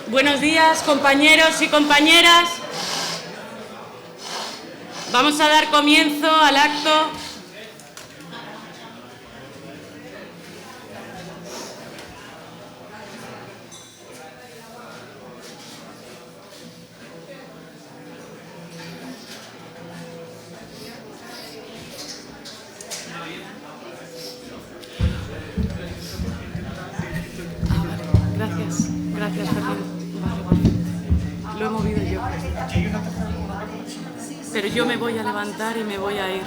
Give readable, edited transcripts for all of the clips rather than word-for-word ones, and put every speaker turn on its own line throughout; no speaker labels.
Buenos días, compañeros y compañeras. Vamos a dar comienzo al acto. Gracias, Fernando. Lo he movido yo. Pero yo me voy a levantar y me voy a ir.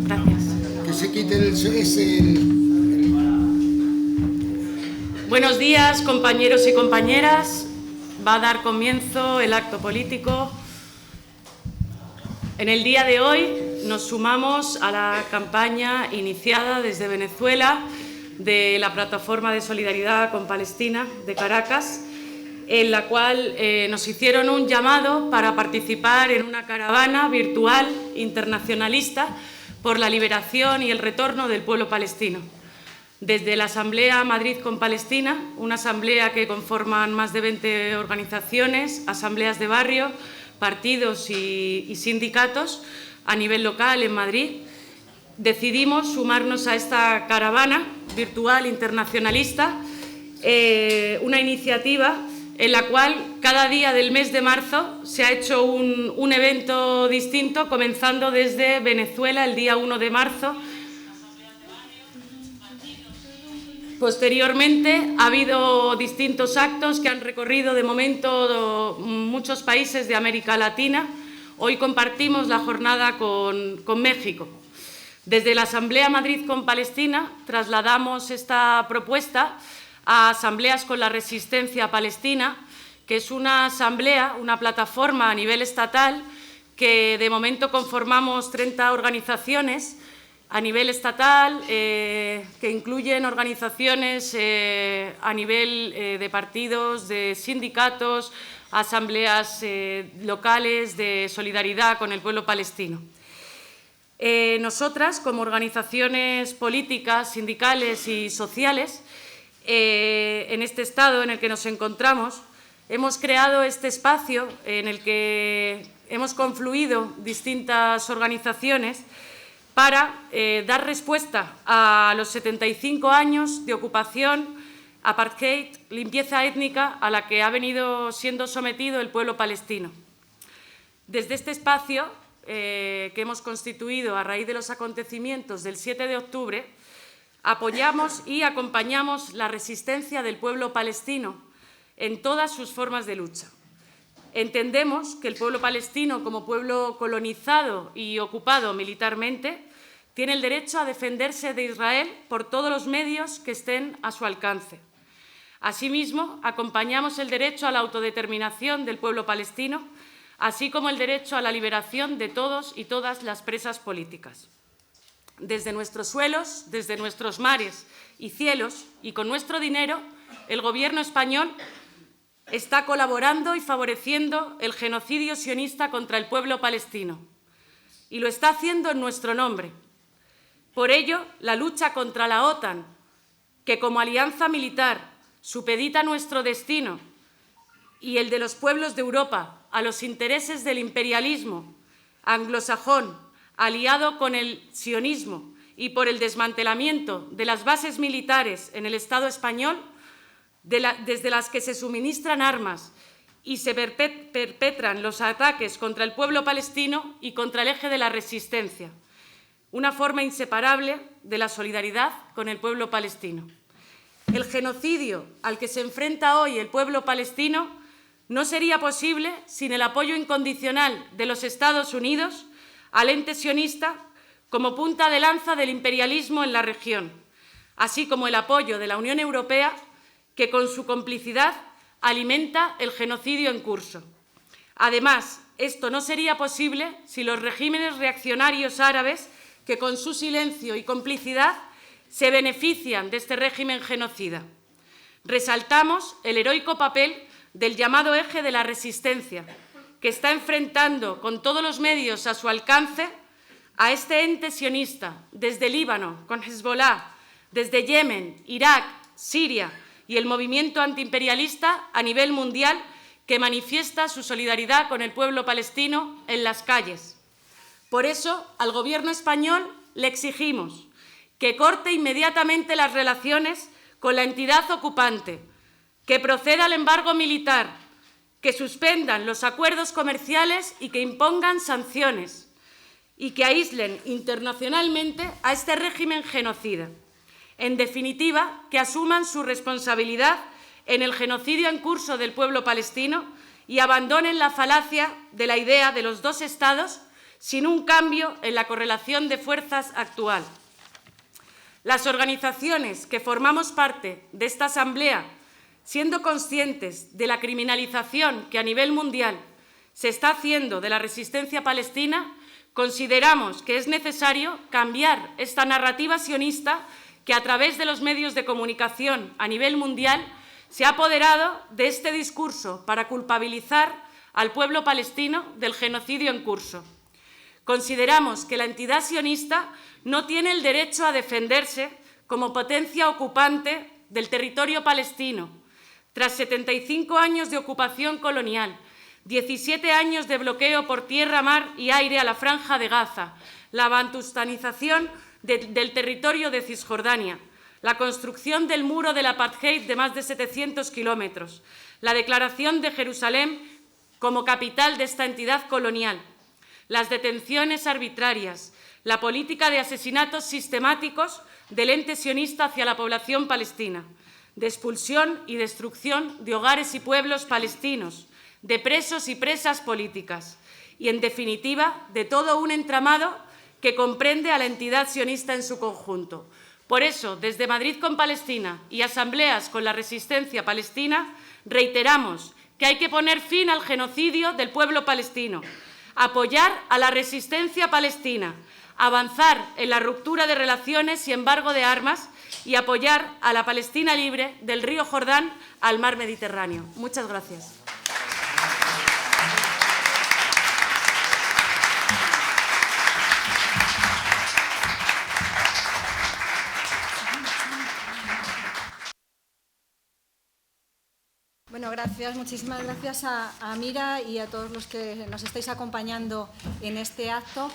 Gracias.
Que se quite
Buenos días, compañeros y compañeras. Va a dar comienzo el acto político. En el día de hoy nos sumamos a la campaña iniciada desde Venezuela de la Plataforma de Solidaridad con Palestina de Caracas, en la cual nos hicieron un llamado para participar en una caravana virtual internacionalista por la liberación y el retorno del pueblo palestino. Desde la Asamblea Madrid con Palestina, una asamblea que conforman más de 20 organizaciones, asambleas de barrio, partidos y sindicatos a nivel local en Madrid, decidimos sumarnos a esta caravana virtual internacionalista, una iniciativa en la cual cada día del mes de marzo se ha hecho un evento distinto, comenzando desde Venezuela el día 1 de marzo. Posteriormente ha habido distintos actos que han recorrido de momento muchos países de América Latina. Hoy compartimos la jornada con México. Desde la Asamblea Madrid con Palestina trasladamos esta propuesta a Asambleas con la Resistencia Palestina, que es una asamblea, una plataforma a nivel estatal que de momento conformamos 30 organizaciones a nivel estatal, que incluyen organizaciones a nivel de partidos, de sindicatos, asambleas locales de solidaridad con el pueblo palestino. Nosotras, como organizaciones políticas, sindicales y sociales, en este estado en el que nos encontramos, hemos creado este espacio en el que hemos confluido distintas organizaciones para dar respuesta a los 75 años de ocupación, apartheid, limpieza étnica a la que ha venido siendo sometido el pueblo palestino. Desde este espacio que hemos constituido a raíz de los acontecimientos del 7 de octubre, apoyamos y acompañamos la resistencia del pueblo palestino en todas sus formas de lucha. Entendemos que el pueblo palestino, como pueblo colonizado y ocupado militarmente, tiene el derecho a defenderse de Israel por todos los medios que estén a su alcance. Asimismo, acompañamos el derecho a la autodeterminación del pueblo palestino, así como el derecho a la liberación de todos y todas las presas políticas. Desde nuestros suelos, desde nuestros mares y cielos, y con nuestro dinero, el Gobierno español está colaborando y favoreciendo el genocidio sionista contra el pueblo palestino. Y lo está haciendo en nuestro nombre. Por ello, la lucha contra la OTAN, que como alianza militar supedita nuestro destino y el de los pueblos de Europa a los intereses del imperialismo anglosajón, aliado con el sionismo y por el desmantelamiento de las bases militares en el Estado español, desde las que se suministran armas y se perpetran los ataques contra el pueblo palestino y contra el eje de la resistencia, una forma inseparable de la solidaridad con el pueblo palestino. El genocidio al que se enfrenta hoy el pueblo palestino no sería posible sin el apoyo incondicional de los Estados Unidos al ente sionista como punta de lanza del imperialismo en la región, así como el apoyo de la Unión Europea, que con su complicidad alimenta el genocidio en curso. Además, esto no sería posible si los regímenes reaccionarios árabes, que con su silencio y complicidad se benefician de este régimen genocida. Resaltamos el heroico papel del llamado eje de la resistencia, que está enfrentando con todos los medios a su alcance a este ente sionista desde Líbano, con Hezbollah, desde Yemen, Irak, Siria y el movimiento antiimperialista a nivel mundial que manifiesta su solidaridad con el pueblo palestino en las calles. Por eso, al Gobierno español le exigimos que corte inmediatamente las relaciones con la entidad ocupante, que proceda al embargo militar, que suspendan los acuerdos comerciales y que impongan sanciones y que aíslen internacionalmente a este régimen genocida. En definitiva, que asuman su responsabilidad en el genocidio en curso del pueblo palestino y abandonen la falacia de la idea de los dos Estados sin un cambio en la correlación de fuerzas actual. Las organizaciones que formamos parte de esta Asamblea, siendo conscientes de la criminalización que a nivel mundial se está haciendo de la resistencia palestina, consideramos que es necesario cambiar esta narrativa sionista que a través de los medios de comunicación a nivel mundial se ha apoderado de este discurso para culpabilizar al pueblo palestino del genocidio en curso. Consideramos que la entidad sionista no tiene el derecho a defenderse como potencia ocupante del territorio palestino, tras 75 años de ocupación colonial, 17 años de bloqueo por tierra, mar y aire a la Franja de Gaza, la bantustanización del territorio de Cisjordania, la construcción del muro del apartheid de más de 700 kilómetros, la declaración de Jerusalén como capital de esta entidad colonial, las detenciones arbitrarias, la política de asesinatos sistemáticos del ente sionista hacia la población palestina, de expulsión y destrucción de hogares y pueblos palestinos, de presos y presas políticas y, en definitiva, de todo un entramado que comprende a la entidad sionista en su conjunto. Por eso, desde Madrid con Palestina y asambleas con la resistencia palestina, reiteramos que hay que poner fin al genocidio del pueblo palestino, apoyar a la resistencia palestina, avanzar en la ruptura de relaciones y embargo de armas y apoyar a la Palestina libre del río Jordán al mar Mediterráneo. Muchas gracias.
Bueno, gracias, muchísimas gracias a Mira y a todos los que nos estáis acompañando en este acto.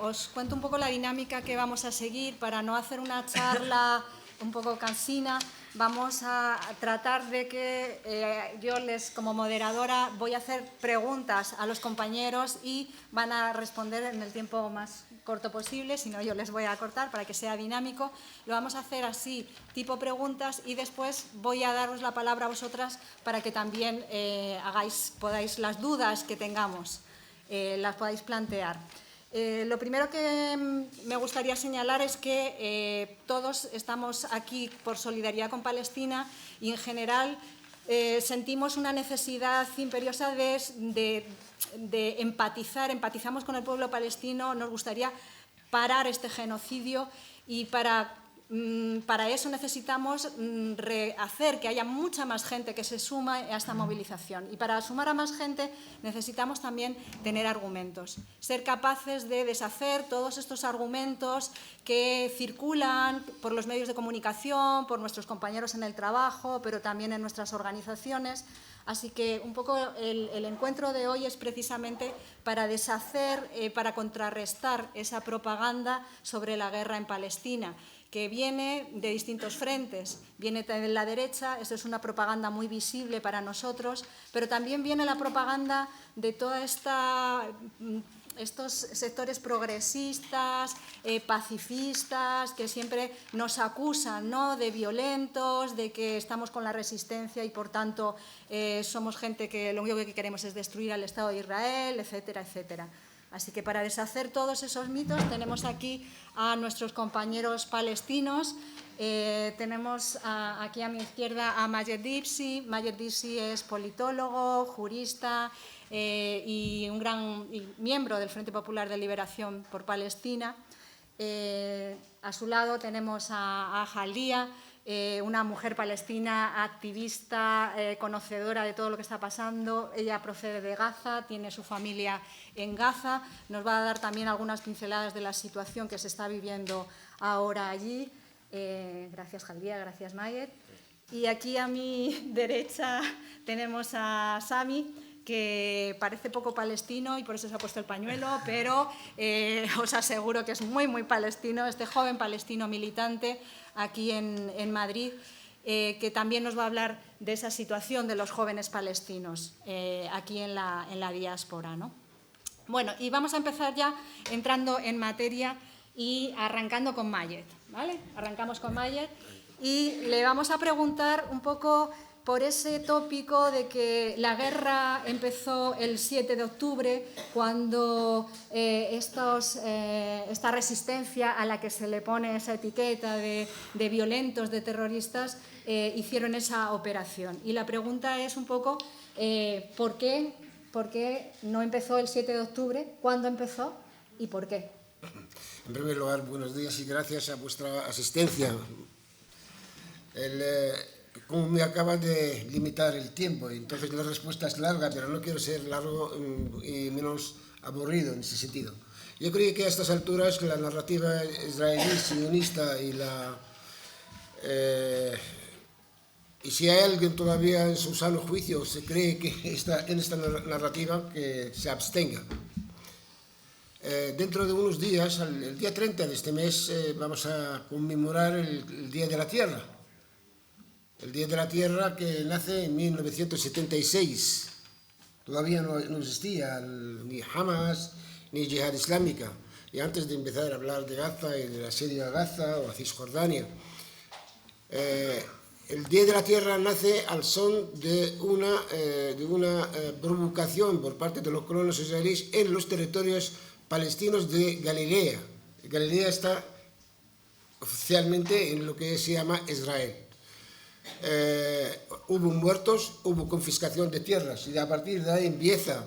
Os cuento un poco la dinámica que vamos a seguir para no hacer una charla un poco cansina. Vamos a tratar de que yo como moderadora, voy a hacer preguntas a los compañeros y van a responder en el tiempo más corto posible, si no yo les voy a cortar para que sea dinámico. Lo vamos a hacer así, tipo preguntas, y después voy a daros la palabra a vosotras para que también podáis las dudas que tengamos, las podáis plantear. Lo primero que me gustaría señalar es que todos estamos aquí por solidaridad con Palestina y, en general, sentimos una necesidad imperiosa de empatizamos con el pueblo palestino, nos gustaría parar este genocidio y para eso necesitamos hacer que haya mucha más gente que se suma a esta movilización. Y para sumar a más gente necesitamos también tener argumentos, ser capaces de deshacer todos estos argumentos que circulan por los medios de comunicación, por nuestros compañeros en el trabajo, pero también en nuestras organizaciones. Así que un poco el encuentro de hoy es precisamente para deshacer, para contrarrestar esa propaganda sobre la guerra en Palestina, que viene de distintos frentes. Viene de la derecha, esto es una propaganda muy visible para nosotros, pero también viene la propaganda de toda estos sectores progresistas, pacifistas, que siempre nos acusan, ¿no?, de violentos, de que estamos con la resistencia y, por tanto, somos gente que lo único que queremos es destruir al Estado de Israel, etcétera, etcétera. Así que para deshacer todos esos mitos tenemos aquí a nuestros compañeros palestinos. Tenemos aquí a mi izquierda a Mayer Dipsy. Mayer Dipsy es politólogo, jurista y un gran miembro del Frente Popular de Liberación por Palestina. A su lado tenemos a Jalía, una mujer palestina, activista, conocedora de todo lo que está pasando. Ella procede de Gaza, tiene su familia en Gaza. Nos va a dar también algunas pinceladas de la situación que se está viviendo ahora allí. Gracias, Jaldía, gracias, Mayer. Y aquí a mi derecha tenemos a Sami, que parece poco palestino y por eso se ha puesto el pañuelo, pero os aseguro que es muy, muy palestino, este joven palestino militante aquí en Madrid, que también nos va a hablar de esa situación de los jóvenes palestinos aquí en la diáspora, ¿no? Bueno, y vamos a empezar ya entrando en materia y arrancando con Mayer, ¿vale? Arrancamos con Mayer y le vamos a preguntar un poco por ese tópico de que la guerra empezó el 7 de octubre, cuando esta resistencia a la que se le pone esa etiqueta de violentos, de terroristas, hicieron esa operación. Y la pregunta es un poco, ¿por qué no empezó el 7 de octubre? ¿Cuándo empezó y por qué?
En primer lugar, buenos días y gracias a vuestra asistencia. Como me acaba de limitar el tiempo, entonces la respuesta es larga, pero no quiero ser largo y menos aburrido en ese sentido. Yo creo que a estas alturas la narrativa israelí sionista y si hay alguien todavía en su sano juicio se cree que está en esta narrativa, que se abstenga. Dentro de unos días, el día 30 de este mes, vamos a conmemorar el Día de la Tierra. El Día de la Tierra, que nace en 1976. Todavía no existía ni Hamas ni Yihad Islámica. Y antes de empezar a hablar de Gaza y del asedio a Gaza o a Cisjordania, el Día de la Tierra nace al son de una provocación por parte de los colonos israelíes en los territorios palestinos de Galilea. Galilea está oficialmente en lo que se llama Israel. Hubo muertos, hubo confiscación de tierras y a partir de ahí empieza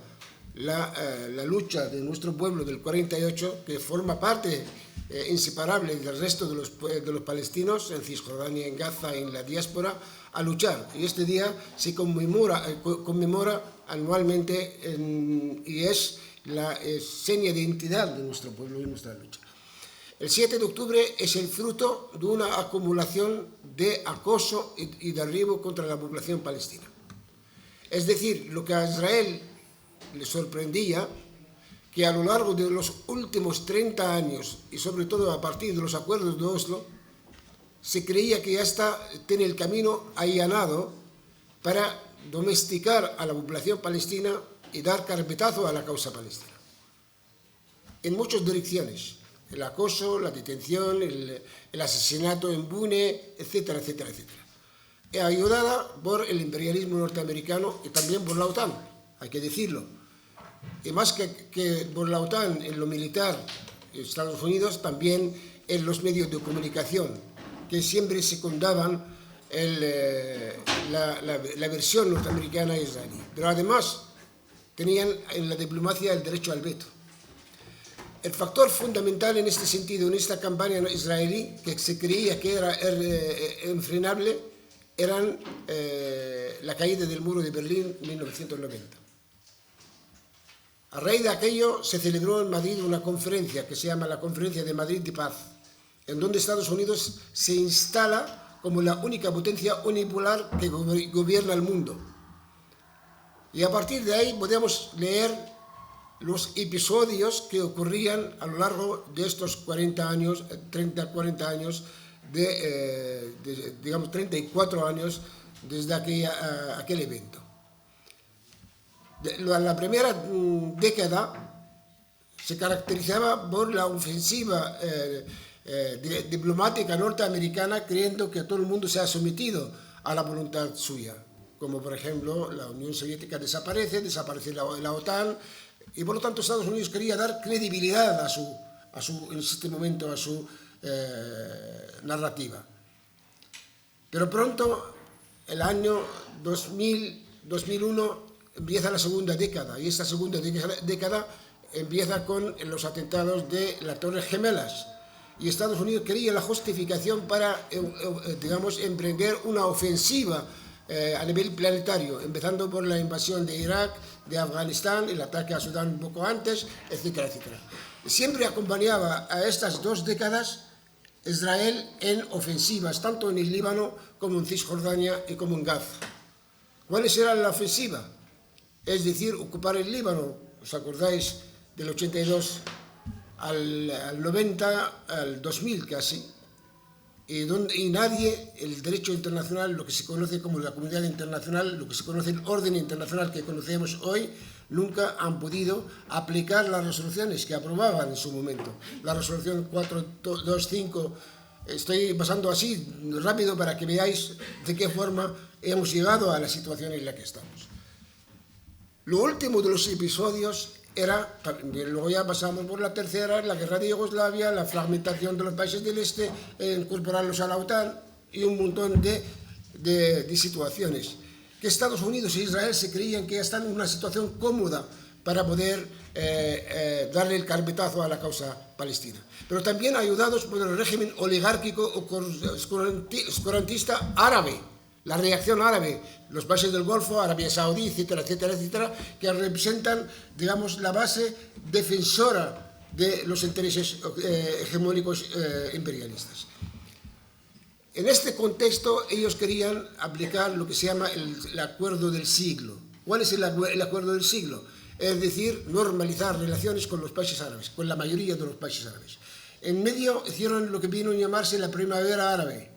la lucha de nuestro pueblo del 48, que forma parte inseparable del resto de los palestinos en Cisjordania, en Gaza, en la diáspora, a luchar. Y este día se conmemora anualmente y es la seña de identidad de nuestro pueblo y nuestra lucha. El 7 de octubre es el fruto de una acumulación de acoso y derribo contra la población palestina. Es decir, lo que a Israel le sorprendía, que a lo largo de los últimos 30 años, y sobre todo a partir de los acuerdos de Oslo, se creía que ya tiene el camino allanado para domesticar a la población palestina y dar carpetazo a la causa palestina. En muchas direcciones. El acoso, la detención, el asesinato impune, etcétera, etcétera, etcétera. Ayudada por el imperialismo norteamericano y también por la OTAN, hay que decirlo. Y más que por la OTAN en lo militar, Estados Unidos, también en los medios de comunicación, que siempre secundaban la versión norteamericana e israelí. Pero además tenían en la diplomacia el derecho al veto. El factor fundamental en este sentido, en esta campaña israelí, que se creía que era infrenable, eran la caída del muro de Berlín en 1990. A raíz de aquello se celebró en Madrid una conferencia que se llama la Conferencia de Madrid de Paz, en donde Estados Unidos se instala como la única potencia unipolar que gobierna el mundo. Y a partir de ahí podemos leer los episodios que ocurrían a lo largo de estos 40 años, 30-40 años, digamos 34 años desde aquel evento. La primera década se caracterizaba por la ofensiva diplomática norteamericana, creyendo que todo el mundo se ha sometido a la voluntad suya, como por ejemplo la Unión Soviética desaparece la OTAN, y por lo tanto Estados Unidos quería dar credibilidad en este momento a su narrativa. Pero pronto, el año 2001, empieza la segunda década, y esta segunda década empieza con los atentados de las Torres Gemelas, y Estados Unidos quería la justificación para, digamos, emprender una ofensiva a nivel planetario, empezando por la invasión de Irak, de Afganistán, el ataque a Sudán un poco antes, etcétera, etcétera. Siempre acompañaba a estas 2 décadas Israel en ofensivas, tanto en el Líbano como en Cisjordania y como en Gaza. ¿Cuál era la ofensiva? Es decir, ocupar el Líbano, ¿os acordáis? Del 82 al 90, al 2000 casi, y nadie, el derecho internacional, lo que se conoce como la comunidad internacional, lo que se conoce el orden internacional que conocemos hoy, nunca han podido aplicar las resoluciones que aprobaban en su momento. La resolución 425, estoy pasando así rápido para que veáis de qué forma hemos llegado a la situación en la que estamos. Lo último de los episodios era, luego ya pasamos por la tercera, la guerra de Yugoslavia, la fragmentación de los países del este, incorporarlos a la OTAN y un montón de situaciones. Que Estados Unidos e Israel se creían que ya están en una situación cómoda para poder darle el carpetazo a la causa palestina. Pero también ayudados por el régimen oligárquico o oscurantista árabe, la reacción árabe, los países del Golfo, Arabia Saudí, etcétera, etcétera, etcétera, que representan, digamos, la base defensora de los intereses hegemónicos imperialistas. En este contexto, ellos querían aplicar lo que se llama el acuerdo del siglo. ¿Cuál es el acuerdo del siglo? Es decir, normalizar relaciones con los países árabes, con la mayoría de los países árabes. En medio hicieron lo que vino a llamarse la primavera árabe,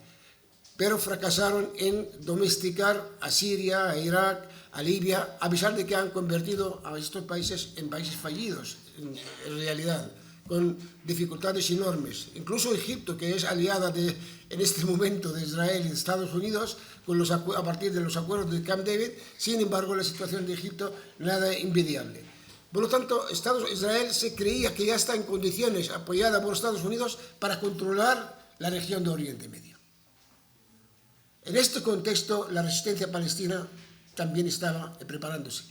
pero fracasaron en domesticar a Siria, a Irak, a Libia, a pesar de que han convertido a estos países en países fallidos, en realidad, con dificultades enormes. Incluso Egipto, que es aliada en este momento de Israel y de Estados Unidos, a partir de los acuerdos de Camp David, sin embargo, la situación de Egipto nada envidiable. Por lo tanto, Israel se creía que ya está en condiciones, apoyada por Estados Unidos, para controlar la región de Oriente Medio. En este contexto, la resistencia palestina también estaba preparándose.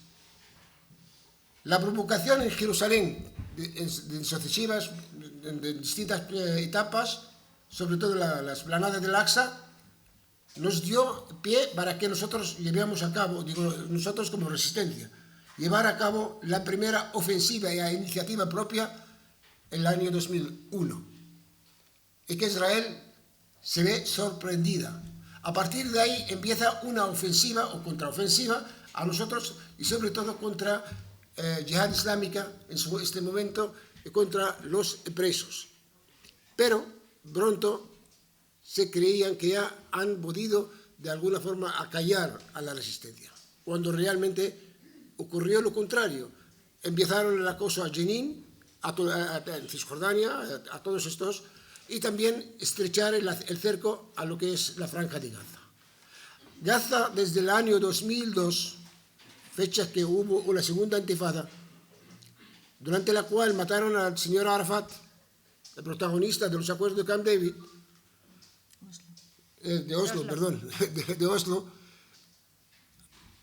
La provocación en Jerusalén, en sucesivas, de distintas etapas, sobre todo la explanada del Aqsa, nos dio pie para que nosotros llevemos a cabo, nosotros como resistencia, llevar a cabo la primera ofensiva y a iniciativa propia en el año 2001. Y que Israel se ve sorprendida. A partir de ahí empieza una ofensiva o contraofensiva a nosotros y sobre todo contra Yihad Islámica en este momento y contra los presos. Pero pronto se creían que ya han podido de alguna forma acallar a la resistencia, cuando realmente ocurrió lo contrario. Empezaron el acoso a Jenin, a Cisjordania, a todos estos, y también estrechar el cerco a lo que es la franja de Gaza. Gaza, desde el año 2002, fecha que hubo una segunda intifada, durante la cual mataron al señor Arafat, el protagonista de los acuerdos de Camp David, de Oslo.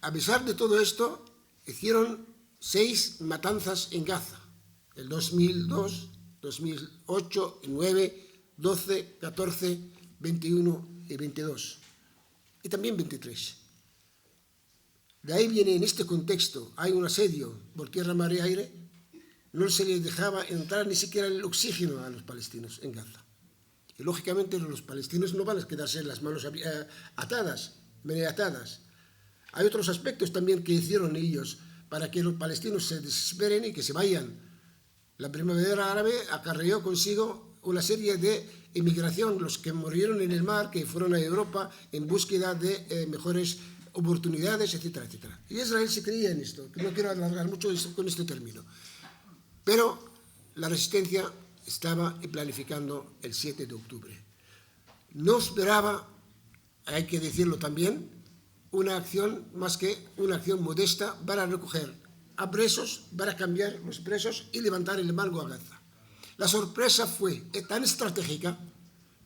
A pesar de todo esto, hicieron 6 matanzas en Gaza, el 2002, 2008, 9, 12, 14, 21 y 22, y también 23. De ahí viene, en este contexto, hay un asedio por tierra, mar y aire, no se les dejaba entrar ni siquiera el oxígeno a los palestinos en Gaza. Y lógicamente los palestinos no van a quedarse las manos atadas, medio atadas. Hay otros aspectos también que hicieron ellos para que los palestinos se desesperen y que se vayan. La primavera árabe acarreó consigo una serie de emigración, los que murieron en el mar, que fueron a Europa en búsqueda de mejores oportunidades, etcétera, etcétera. Y Israel se creía en esto, que no quiero alargar mucho con este término. Pero la resistencia estaba planificando el 7 de octubre. No esperaba, hay que decirlo también, una acción más que una acción modesta para recoger a presos, para cambiar los presos y levantar el embargo a Gaza. La sorpresa fue tan estratégica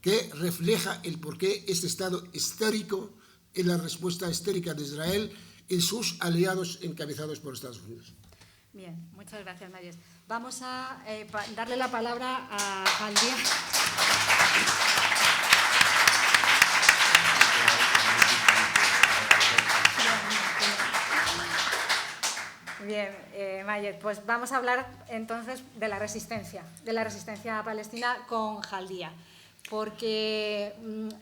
que refleja el porqué este estado histérico y la respuesta histérica de Israel y sus aliados encabezados por Estados Unidos.
Bien, muchas gracias, Marius. Vamos a darle la palabra a Jaldía. Bien, Mayet, pues vamos a hablar entonces de la resistencia palestina con Jaldía, porque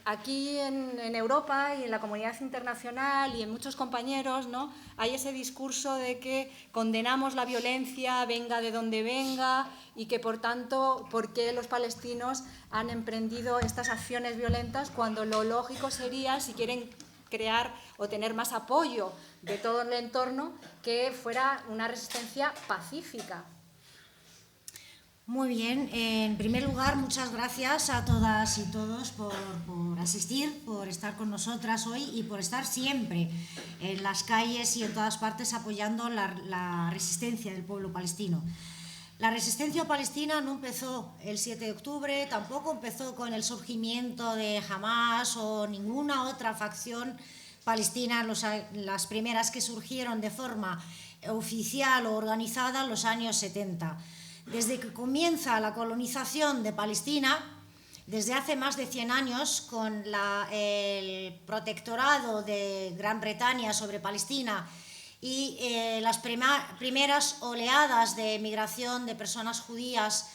aquí en Europa y en la comunidad internacional y en muchos compañeros, ¿no?, hay ese discurso de que condenamos la violencia, venga de donde venga, y que por tanto, ¿por qué los palestinos han emprendido estas acciones violentas cuando lo lógico sería, si quieren crear o tener más apoyo de todo el entorno, que fuera una resistencia pacífica?
Muy bien, en primer lugar, muchas gracias a todas y todos por asistir, por estar con nosotras hoy y por estar siempre en las calles y en todas partes apoyando la resistencia del pueblo palestino. La resistencia palestina no empezó el 7 de octubre, tampoco empezó con el surgimiento de Hamas o ninguna otra facción palestina, las primeras que surgieron de forma oficial o organizada en los años 70. Desde que comienza la colonización de Palestina, desde hace más de 100 años, con el protectorado de Gran Bretaña sobre Palestina y las primeras oleadas de migración de personas judías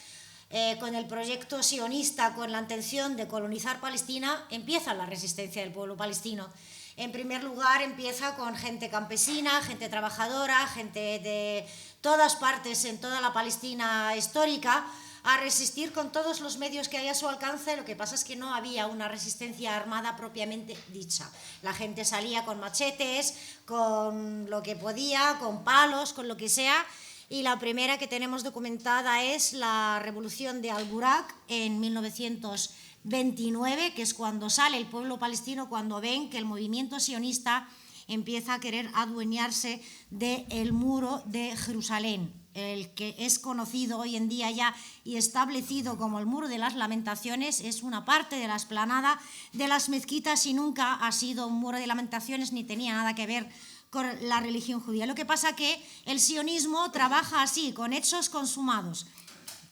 con el proyecto sionista, con la intención de colonizar Palestina, empieza la resistencia del pueblo palestino. En primer lugar, empieza con gente campesina, gente trabajadora, gente de todas partes en toda la Palestina histórica, a resistir con todos los medios que hay a su alcance. Lo que pasa es que no había una resistencia armada propiamente dicha. La gente salía con machetes, con lo que podía, con palos, con lo que sea, y la primera que tenemos documentada es la revolución de Al-Burak en 1929, que es cuando sale el pueblo palestino, cuando ven que el movimiento sionista empieza a querer adueñarse del muro de Jerusalén, el que es conocido hoy en día ya y establecido como el Muro de las Lamentaciones. Es una parte de la explanada de las mezquitas y nunca ha sido un muro de lamentaciones ni tenía nada que ver con la religión judía. Lo que pasa que el sionismo trabaja así, con hechos consumados.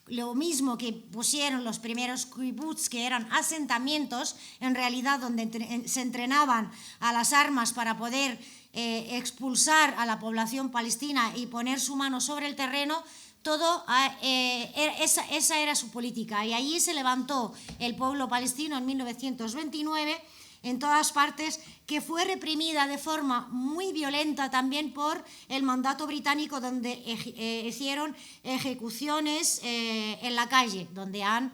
Lo mismo que pusieron los primeros kibbutz, que eran asentamientos, en realidad donde se entrenaban a las armas para poder expulsar a la población palestina y poner su mano sobre el terreno. Esa era su política, y allí se levantó el pueblo palestino en 1929 en todas partes, que fue reprimida de forma muy violenta también por el mandato británico, donde hicieron ejecuciones en la calle, donde han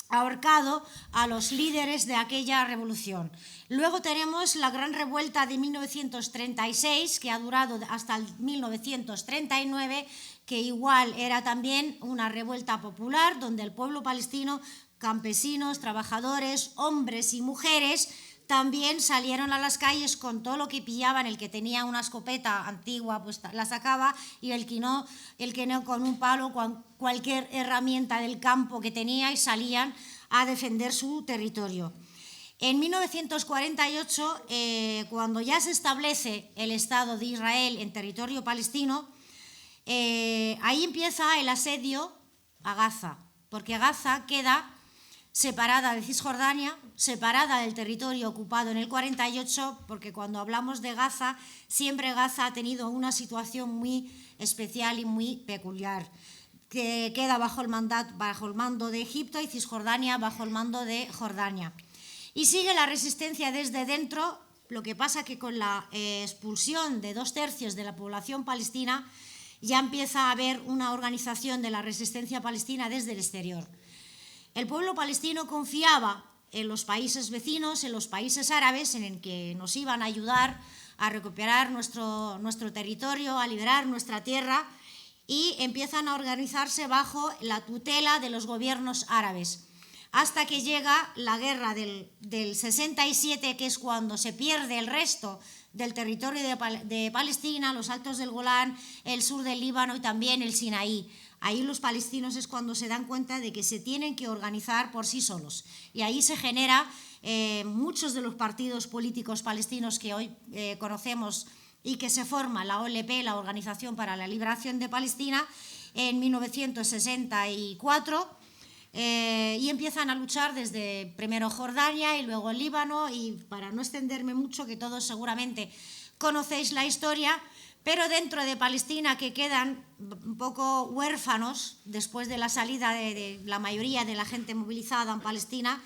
ahorcado a los líderes de aquella revolución. Luego tenemos la gran revuelta de 1936, que ha durado hasta el 1939, que igual era también una revuelta popular, donde el pueblo palestino, campesinos, trabajadores, hombres y mujeres, también salieron a las calles con todo lo que pillaban. El que tenía una escopeta antigua pues la sacaba, y el que no con un palo, con cualquier herramienta del campo que tenía, y salían a defender su territorio. En 1948, cuando ya se establece el Estado de Israel en territorio palestino, ahí empieza el asedio a Gaza, porque Gaza queda separada de Cisjordania, separada del territorio ocupado en el 48, porque cuando hablamos de Gaza, siempre Gaza ha tenido una situación muy especial y muy peculiar, que queda bajo el mando de Egipto, y Cisjordania bajo el mando de Jordania. Y sigue la resistencia desde dentro. Lo que pasa que con la expulsión de 2/3 de la población palestina, ya empieza a haber una organización de la resistencia palestina desde el exterior. El pueblo palestino confiaba en los países vecinos, en los países árabes, en el que nos iban a ayudar a recuperar nuestro territorio, a liberar nuestra tierra, y empiezan a organizarse bajo la tutela de los gobiernos árabes. Hasta que llega la guerra del 67, que es cuando se pierde el resto del territorio de Palestina, los altos del Golán, el sur del Líbano y también el Sinaí. Ahí los palestinos es cuando se dan cuenta de que se tienen que organizar por sí solos. Y ahí se genera muchos de los partidos políticos palestinos que hoy conocemos y que se forma la OLP, la Organización para la Liberación de Palestina, en 1964, y empiezan a luchar desde primero Jordania y luego Líbano, y para no extenderme mucho, que todos seguramente conocéis la historia, pero dentro de Palestina, que quedan un poco huérfanos después de la salida de la mayoría de la gente movilizada en Palestina,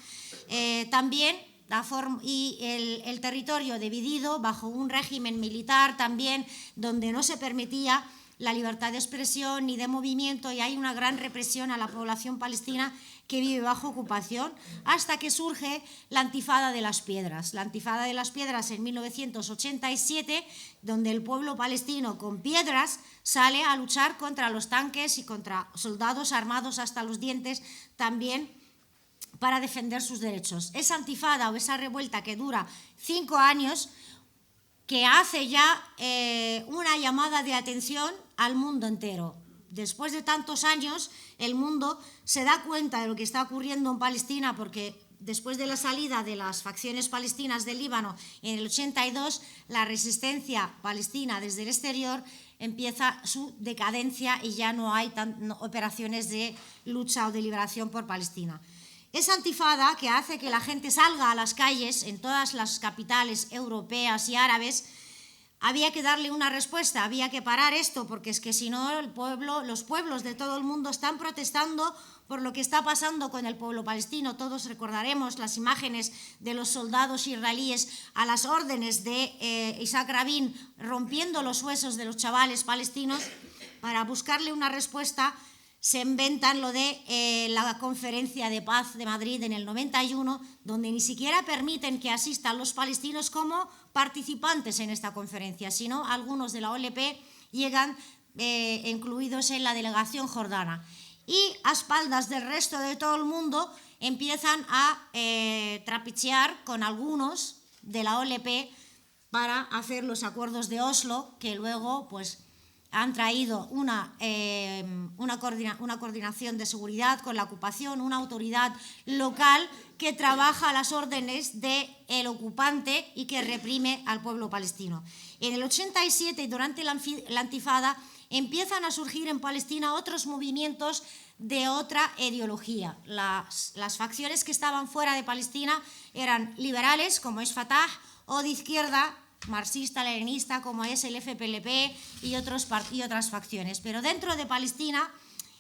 también el territorio dividido bajo un régimen militar también, donde no se permitía la libertad de expresión ni de movimiento, y hay una gran represión a la población palestina que vive bajo ocupación, hasta que surge la Intifada de las Piedras. La Intifada de las Piedras en 1987, donde el pueblo palestino con piedras sale a luchar contra los tanques y contra soldados armados hasta los dientes, también para defender sus derechos. Esa intifada o esa revuelta que dura 5 años, que hace ya una llamada de atención al mundo entero. Después de tantos años, el mundo se da cuenta de lo que está ocurriendo en Palestina, porque después de la salida de las facciones palestinas del Líbano en el 82, la resistencia palestina desde el exterior empieza su decadencia y ya no hay operaciones de lucha o de liberación por Palestina. Esa intifada, que hace que la gente salga a las calles en todas las capitales europeas y árabes, había que darle una respuesta, había que parar esto, porque es que si no los pueblos de todo el mundo están protestando por lo que está pasando con el pueblo palestino. Todos recordaremos las imágenes de los soldados israelíes a las órdenes de Isaac Rabin, rompiendo los huesos de los chavales palestinos. Para buscarle una respuesta se inventan lo de la Conferencia de Paz de Madrid en el 91, donde ni siquiera permiten que asistan los palestinos como participantes en esta conferencia, sino algunos de la OLP llegan incluidos en la delegación jordana. Y a espaldas del resto de todo el mundo empiezan a trapichear con algunos de la OLP para hacer los acuerdos de Oslo, que luego pues han traído una coordinación de seguridad con la ocupación, una autoridad local que trabaja a las órdenes del ocupante y que reprime al pueblo palestino. En el 87, durante la intifada, empiezan a surgir en Palestina otros movimientos de otra ideología. Las facciones que estaban fuera de Palestina eran liberales, como es Fatah, o de izquierda, marxista-leninista, como es el FPLP y otras facciones. Pero dentro de Palestina,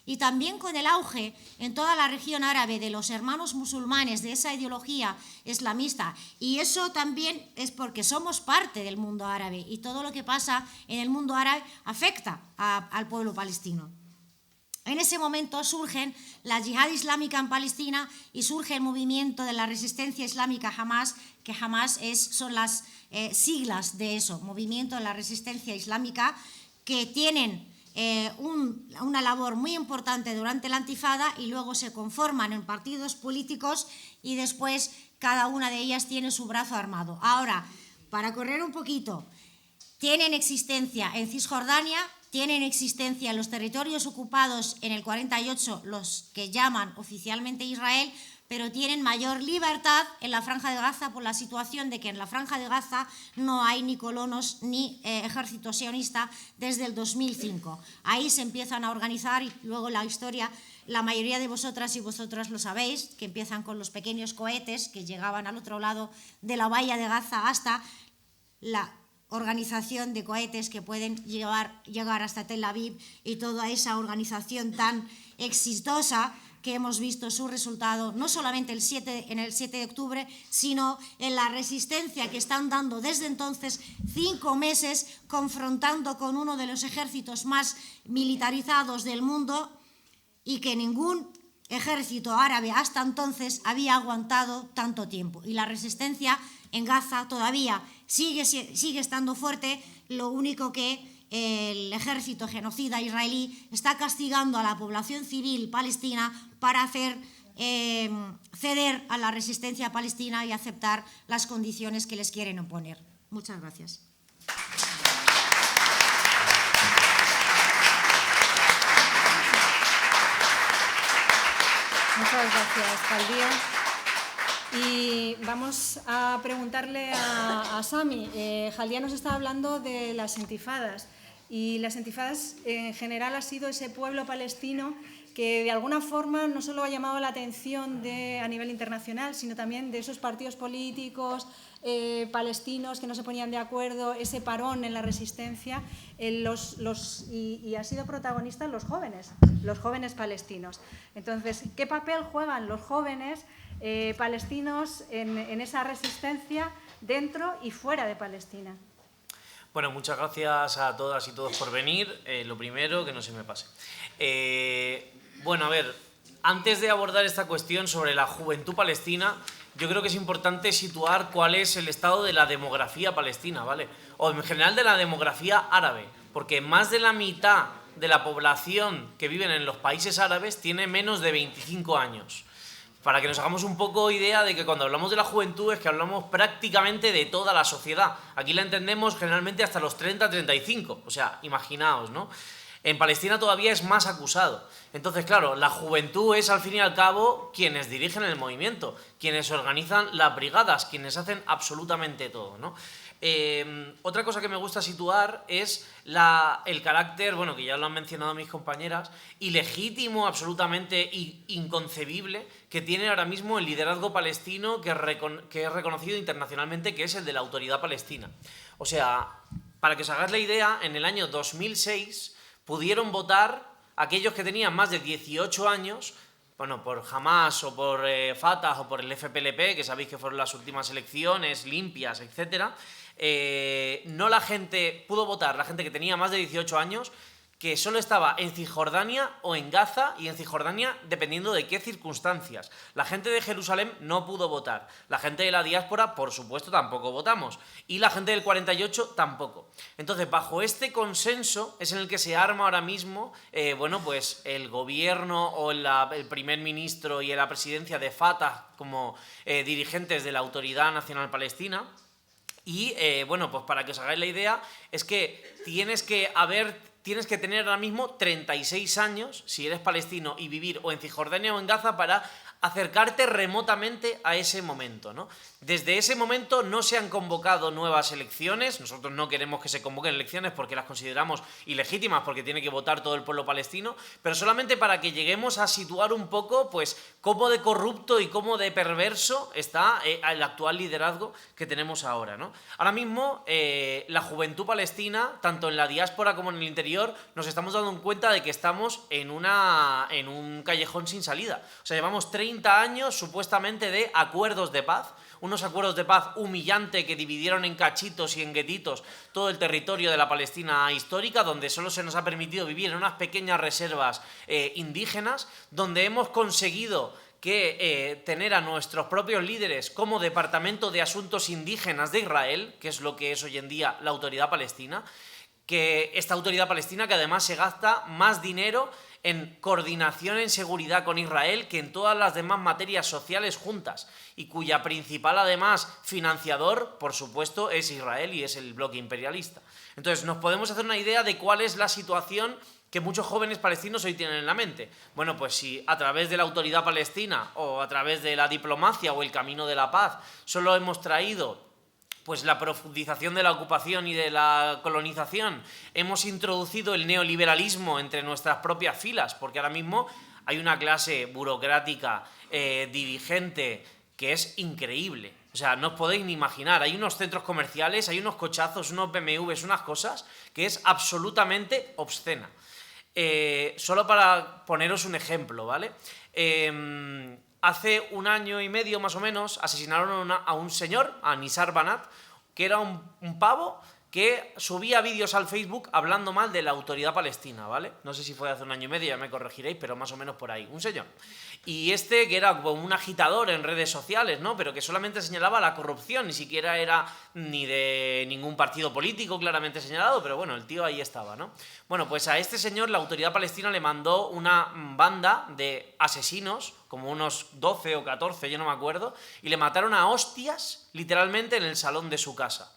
y también con el auge en toda la región árabe de los hermanos musulmanes, de esa ideología islamista, y eso también es porque somos parte del mundo árabe, y todo lo que pasa en el mundo árabe afecta al pueblo palestino. En ese momento surgen la yihad islámica en Palestina y surge el movimiento de la resistencia islámica Hamas, que Hamas son las siglas de eso, Movimiento de la Resistencia Islámica, que tienen una labor muy importante durante la intifada y luego se conforman en partidos políticos y después cada una de ellas tiene su brazo armado. Ahora, para correr un poquito, tienen existencia en Cisjordania, tienen existencia en los territorios ocupados en el 48, los que llaman oficialmente Israel, pero tienen mayor libertad en la Franja de Gaza por la situación de que en la Franja de Gaza no hay ni colonos ni ejército sionista desde el 2005. Ahí se empiezan a organizar y luego la historia, la mayoría de vosotras y vosotros lo sabéis, que empiezan con los pequeños cohetes que llegaban al otro lado de la valla de Gaza hasta la organización de cohetes que pueden llegar hasta Tel Aviv, y toda esa organización tan exitosa que hemos visto su resultado no solamente en el 7 de octubre, sino en la resistencia que están dando desde entonces 5 meses, confrontando con uno de los ejércitos más militarizados del mundo, y que ningún ejército árabe hasta entonces había aguantado tanto tiempo. Y la resistencia en Gaza todavía sigue estando fuerte, lo único que el ejército genocida israelí está castigando a la población civil palestina para hacer ceder a la resistencia palestina y aceptar las condiciones que les quieren imponer. Muchas gracias.
Muchas gracias, Talbia. Y vamos a preguntarle a Sami. Jaldía nos está hablando de las intifadas, y las intifadas en general ha sido ese pueblo palestino que de alguna forma no solo ha llamado la atención a nivel internacional, sino también de esos partidos políticos palestinos que no se ponían de acuerdo, ese parón en la resistencia, y ha sido protagonista los jóvenes palestinos. Entonces, ¿qué papel juegan los jóvenes palestinos en esa resistencia dentro y fuera de Palestina?
Bueno, muchas gracias a todas y todos por venir. Lo primero, que no se me pase. Bueno, a ver, antes de abordar esta cuestión sobre la juventud palestina, yo creo que es importante situar cuál es el estado de la demografía palestina, ¿vale? O en general de la demografía árabe, porque más de la mitad de la población que viven en los países árabes tiene menos de 25 años. Para que nos hagamos un poco idea de que cuando hablamos de la juventud es que hablamos prácticamente de toda la sociedad. Aquí la entendemos generalmente hasta los 30-35, o sea, imaginaos, ¿no? En Palestina todavía es más acusado. Entonces, claro, la juventud es al fin y al cabo quienes dirigen el movimiento, quienes organizan las brigadas, quienes hacen absolutamente todo, ¿no? Otra cosa que me gusta situar es el carácter, bueno, que ya lo han mencionado mis compañeras, ilegítimo, absolutamente inconcebible, que tiene ahora mismo el liderazgo palestino que es reconocido internacionalmente, que es el de la Autoridad Palestina. O sea, para que os hagáis la idea, en el año 2006 pudieron votar aquellos que tenían más de 18 años, bueno, por Hamas o por Fatah o por el FPLP, que sabéis que fueron las últimas elecciones limpias, etc. No la gente pudo votar, la gente que tenía más de 18 años, que solo estaba en Cisjordania o en Gaza, y en Cisjordania dependiendo de qué circunstancias. La gente de Jerusalén no pudo votar, la gente de la diáspora, por supuesto, tampoco votamos, y la gente del 48 tampoco. Entonces, bajo este consenso es en el que se arma ahora mismo, bueno, pues el gobierno o el primer ministro y la presidencia de Fatah como dirigentes de la Autoridad Nacional Palestina. Y, bueno, pues para que os hagáis la idea, es que tienes que tener ahora mismo 36 años, si eres palestino, y vivir o en Cisjordania o en Gaza para acercarte remotamente a ese momento, ¿no? Desde ese momento no se han convocado nuevas elecciones. Nosotros no queremos que se convoquen elecciones porque las consideramos ilegítimas, porque tiene que votar todo el pueblo palestino, pero solamente para que lleguemos a situar un poco, pues, cómo de corrupto y cómo de perverso está el actual liderazgo que tenemos ahora, ¿no? Ahora mismo la juventud palestina, tanto en la diáspora como en el interior, nos estamos dando cuenta de que estamos en un callejón sin salida. O sea, llevamos 30 años supuestamente de acuerdos de paz, unos acuerdos de paz humillante que dividieron en cachitos y en guetitos todo el territorio de la Palestina histórica, donde solo se nos ha permitido vivir en unas pequeñas reservas indígenas, donde hemos conseguido tener a nuestros propios líderes como Departamento de Asuntos Indígenas de Israel, que es lo que es hoy en día la Autoridad Palestina, que esta Autoridad Palestina, que además se gasta más dinero en coordinación en seguridad con Israel que en todas las demás materias sociales juntas, y cuya principal, además, financiador, por supuesto, es Israel y es el bloque imperialista. Entonces, nos podemos hacer una idea de cuál es la situación que muchos jóvenes palestinos hoy tienen en la mente. Bueno, pues si a través de la Autoridad Palestina o a través de la diplomacia o el camino de la paz solo hemos traído pues la profundización de la ocupación y de la colonización, hemos introducido el neoliberalismo entre nuestras propias filas, porque ahora mismo hay una clase burocrática dirigente que es increíble. O sea, no os podéis ni imaginar. Hay unos centros comerciales, hay unos cochazos, unos BMWs, unas cosas que es absolutamente obscena. Solo para poneros un ejemplo, ¿vale? Hace un año y medio más o menos asesinaron a un señor, a Nisar Banat, que era un pavo que subía vídeos al Facebook hablando mal de la Autoridad Palestina, ¿vale? No sé si fue hace un año y medio, ya me corregiréis, pero más o menos por ahí, un señor. Y que era como un agitador en redes sociales, ¿no? Pero que solamente señalaba la corrupción, ni siquiera era ni de ningún partido político claramente señalado, pero bueno, el tío ahí estaba, ¿no? Bueno, pues a este señor la Autoridad Palestina le mandó una banda de asesinos, como unos 12 o 14, yo no me acuerdo, y le mataron a hostias, literalmente, en el salón de su casa.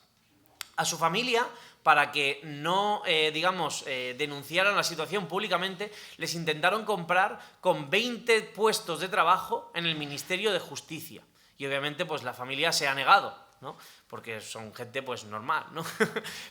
A su familia, para que no, denunciaran la situación públicamente, les intentaron comprar con 20 puestos de trabajo en el Ministerio de Justicia. Y obviamente pues la familia se ha negado, ¿no? Porque son gente pues normal, ¿no?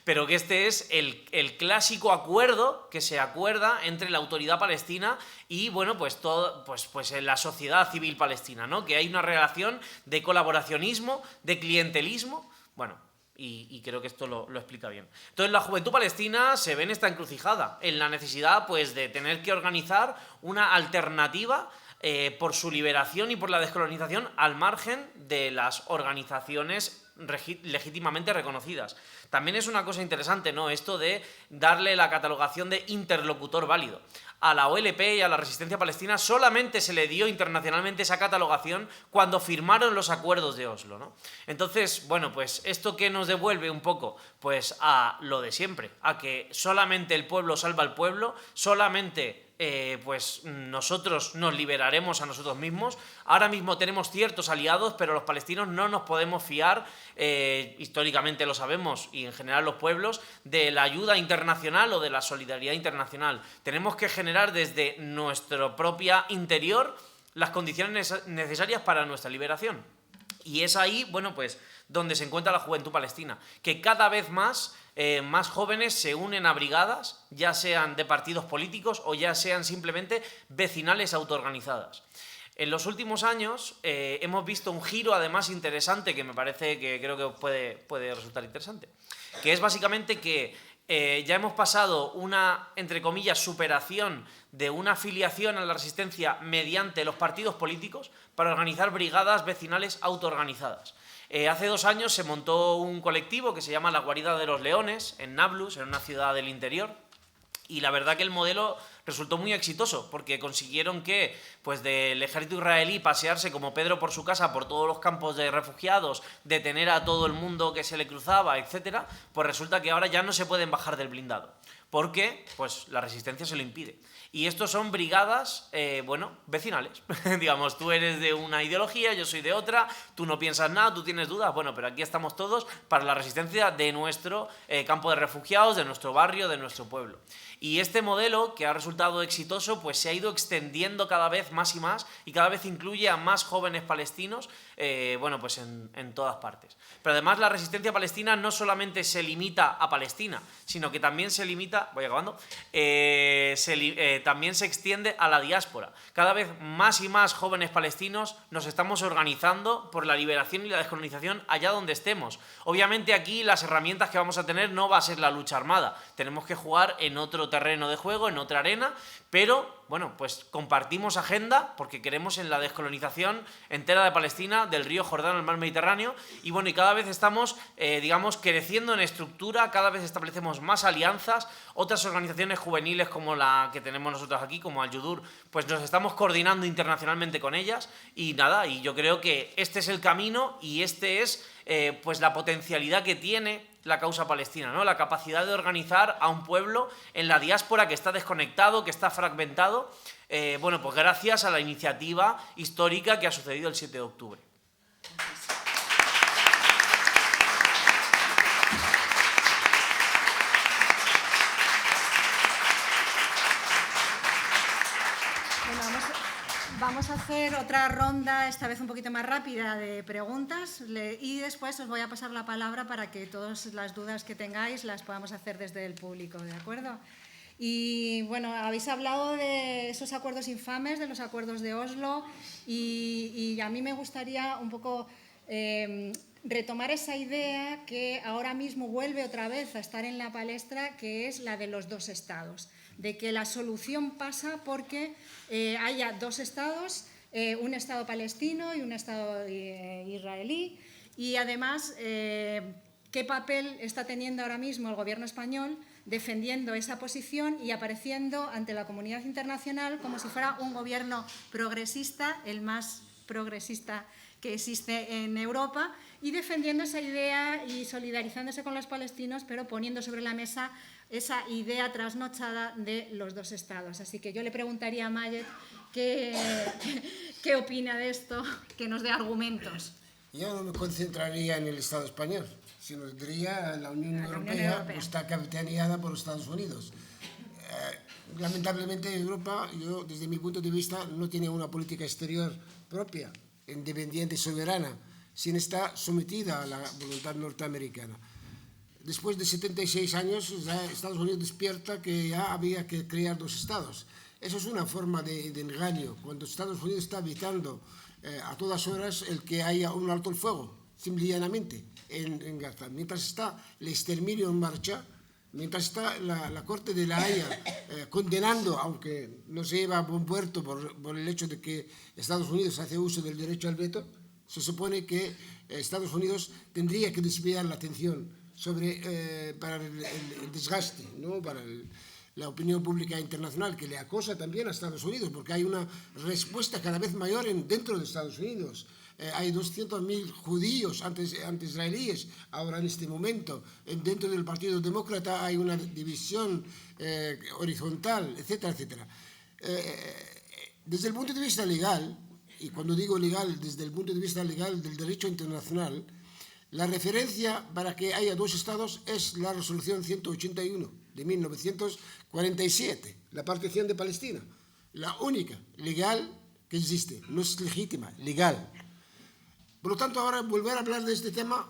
Pero que este es el clásico acuerdo que se acuerda entre la autoridad palestina y, bueno, pues todo, pues en la sociedad civil palestina, ¿no? Que hay una relación de colaboracionismo, de clientelismo, bueno, y creo que esto lo explica bien. Entonces la juventud palestina se ve en esta encrucijada, en la necesidad pues de tener que organizar una alternativa por su liberación y por la descolonización al margen de las organizaciones legítimamente reconocidas. También es una cosa interesante, ¿no? Esto de darle la catalogación de interlocutor válido. A la OLP y a la resistencia palestina solamente se le dio internacionalmente esa catalogación cuando firmaron los acuerdos de Oslo, ¿no? Entonces, bueno, pues esto que nos devuelve un poco pues a lo de siempre, a que solamente el pueblo salva al pueblo, solamente pues nosotros nos liberaremos a nosotros mismos. Ahora mismo tenemos ciertos aliados, pero los palestinos no nos podemos fiar, históricamente lo sabemos, y en general los pueblos, de la ayuda internacional o de la solidaridad internacional. Tenemos que generar desde nuestro propio interior las condiciones necesarias para nuestra liberación. Y es ahí, bueno, pues donde se encuentra la juventud palestina, que cada vez más jóvenes se unen a brigadas, ya sean de partidos políticos o ya sean simplemente vecinales autoorganizadas. En los últimos años hemos visto un giro además interesante que me parece que creo que puede resultar interesante, que es básicamente que ya hemos pasado una, entre comillas, superación de una afiliación a la resistencia mediante los partidos políticos para organizar brigadas vecinales autoorganizadas. Hace 2 años se montó un colectivo que se llama La Guarida de los Leones, en Nablus, en una ciudad del interior, y la verdad que el modelo resultó muy exitoso, porque consiguieron que, pues, del ejército israelí pasearse como Pedro por su casa por todos los campos de refugiados, detener a todo el mundo que se le cruzaba, etcétera, pues resulta que ahora ya no se pueden bajar del blindado, porque pues la resistencia se lo impide. Y estos son brigadas, bueno, vecinales. Digamos, tú eres de una ideología, yo soy de otra, tú no piensas nada, tú tienes dudas, bueno, pero aquí estamos todos para la resistencia de nuestro campo de refugiados, de nuestro barrio, de nuestro pueblo. Y este modelo, que ha resultado exitoso, pues se ha ido extendiendo cada vez más y cada vez incluye a más jóvenes palestinos, bueno, pues en todas partes. Pero además la resistencia palestina no solamente se limita a Palestina, sino que también se limita, voy acabando, también se extiende a la diáspora. Cada vez más y más jóvenes palestinos nos estamos organizando por la liberación y la descolonización allá donde estemos. Obviamente aquí las herramientas que vamos a tener no va a ser la lucha armada, tenemos que jugar en otro terreno de juego, en otra arena, pero bueno, pues compartimos agenda porque queremos en la descolonización entera de Palestina, del río Jordán al mar Mediterráneo, y bueno, y cada vez estamos, digamos, creciendo en estructura, cada vez establecemos más alianzas. Otras organizaciones juveniles como la que tenemos nosotros aquí, como Al-Yudur, pues nos estamos coordinando internacionalmente con ellas, y nada, y yo creo que este es el camino y este es pues la potencialidad que tiene la causa palestina, ¿no? La capacidad de organizar a un pueblo en la diáspora que está desconectado, que está fragmentado, bueno, pues gracias a la iniciativa histórica que ha sucedido el 7 de octubre.
Vamos a hacer otra ronda, esta vez un poquito más rápida, de preguntas, y después os voy a pasar la palabra para que todas las dudas que tengáis las podamos hacer desde el público, ¿de acuerdo? Y bueno, habéis hablado de esos acuerdos infames, de los acuerdos de Oslo, y a mí me gustaría un poco retomar esa idea que ahora mismo vuelve otra vez a estar en la palestra, que es la de los 2 estados, de que la solución pasa porque haya 2 estados, un estado palestino y un estado israelí, y además qué papel está teniendo ahora mismo el gobierno español defendiendo esa posición y apareciendo ante la comunidad internacional como si fuera un gobierno progresista, el más progresista que existe en Europa, y defendiendo esa idea y solidarizándose con los palestinos, pero poniendo sobre la mesa esa idea trasnochada de los 2 estados. Así que yo le preguntaría a Mayet qué opina de esto, que nos dé argumentos.
Yo no me concentraría en el Estado español, sino diría la Unión Europea está capitaneada por Estados Unidos. Lamentablemente Europa, yo desde mi punto de vista, no tiene una política exterior propia. independiente y soberana, sin estar sometida a la voluntad norteamericana. Después de 76 años, Estados Unidos despierta que ya había que crear 2 estados. Eso es una forma de engaño, cuando Estados Unidos está evitando a todas horas el que haya un alto el fuego, simple y llanamente, en Gaza. Mientras está el exterminio en marcha, mientras está la Corte de la Haya condenando, aunque no se lleva a buen puerto por el hecho de que Estados Unidos hace uso del derecho al veto, se supone que Estados Unidos tendría que desviar la atención para el desgaste, ¿no? Para la opinión pública internacional, que le acosa también a Estados Unidos, porque hay una respuesta cada vez mayor dentro de Estados Unidos. Hay 200.000 judíos anti-israelíes ahora en este momento. Dentro del Partido Demócrata hay una división horizontal, etcétera, etcétera. Desde el punto de vista legal, y cuando digo legal, desde el punto de vista legal del derecho internacional, la referencia para que haya 2 estados es la resolución 181 de 1947, la partición de Palestina, la única legal que existe, no es legítima, legal. Por lo tanto, ahora volver a hablar de este tema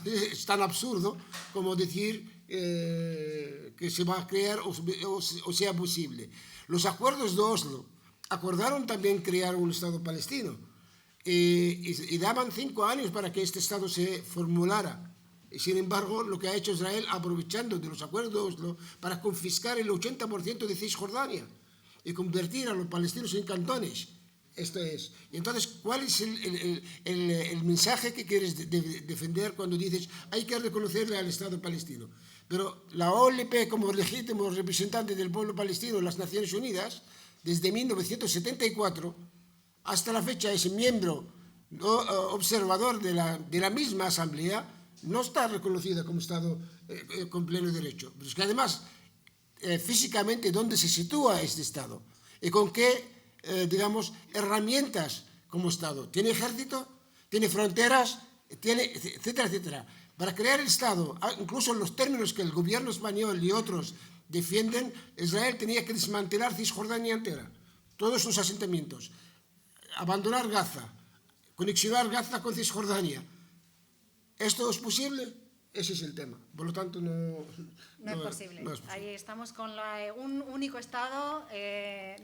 es tan absurdo como decir que se va a crear o sea posible. Los acuerdos de Oslo acordaron también crear un Estado palestino y daban 5 años para que este Estado se formulara. Y sin embargo, lo que ha hecho Israel, aprovechando de los acuerdos de Oslo, para confiscar el 80% de Cisjordania y convertir a los palestinos en cantones. Esto es. Y entonces, ¿cuál es el mensaje que quieres defender cuando dices hay que reconocerle al Estado palestino? Pero la OLP, como legítimo representante del pueblo palestino en las Naciones Unidas, desde 1974 hasta la fecha es miembro observador de la misma asamblea, no está reconocida como Estado con pleno derecho. Pero es que además, físicamente, ¿dónde se sitúa este Estado? ¿Y con qué, digamos, herramientas como Estado? ¿Tiene ejército? ¿Tiene fronteras? ¿Tiene, etcétera, etcétera? Para crear el Estado, incluso en los términos que el gobierno español y otros defienden, Israel tenía que desmantelar Cisjordania entera, todos sus asentamientos, abandonar Gaza, conexionar Gaza con Cisjordania. ¿Esto es posible? Ese es el tema. Por lo tanto, no
es posible. Ahí estamos con un único Estado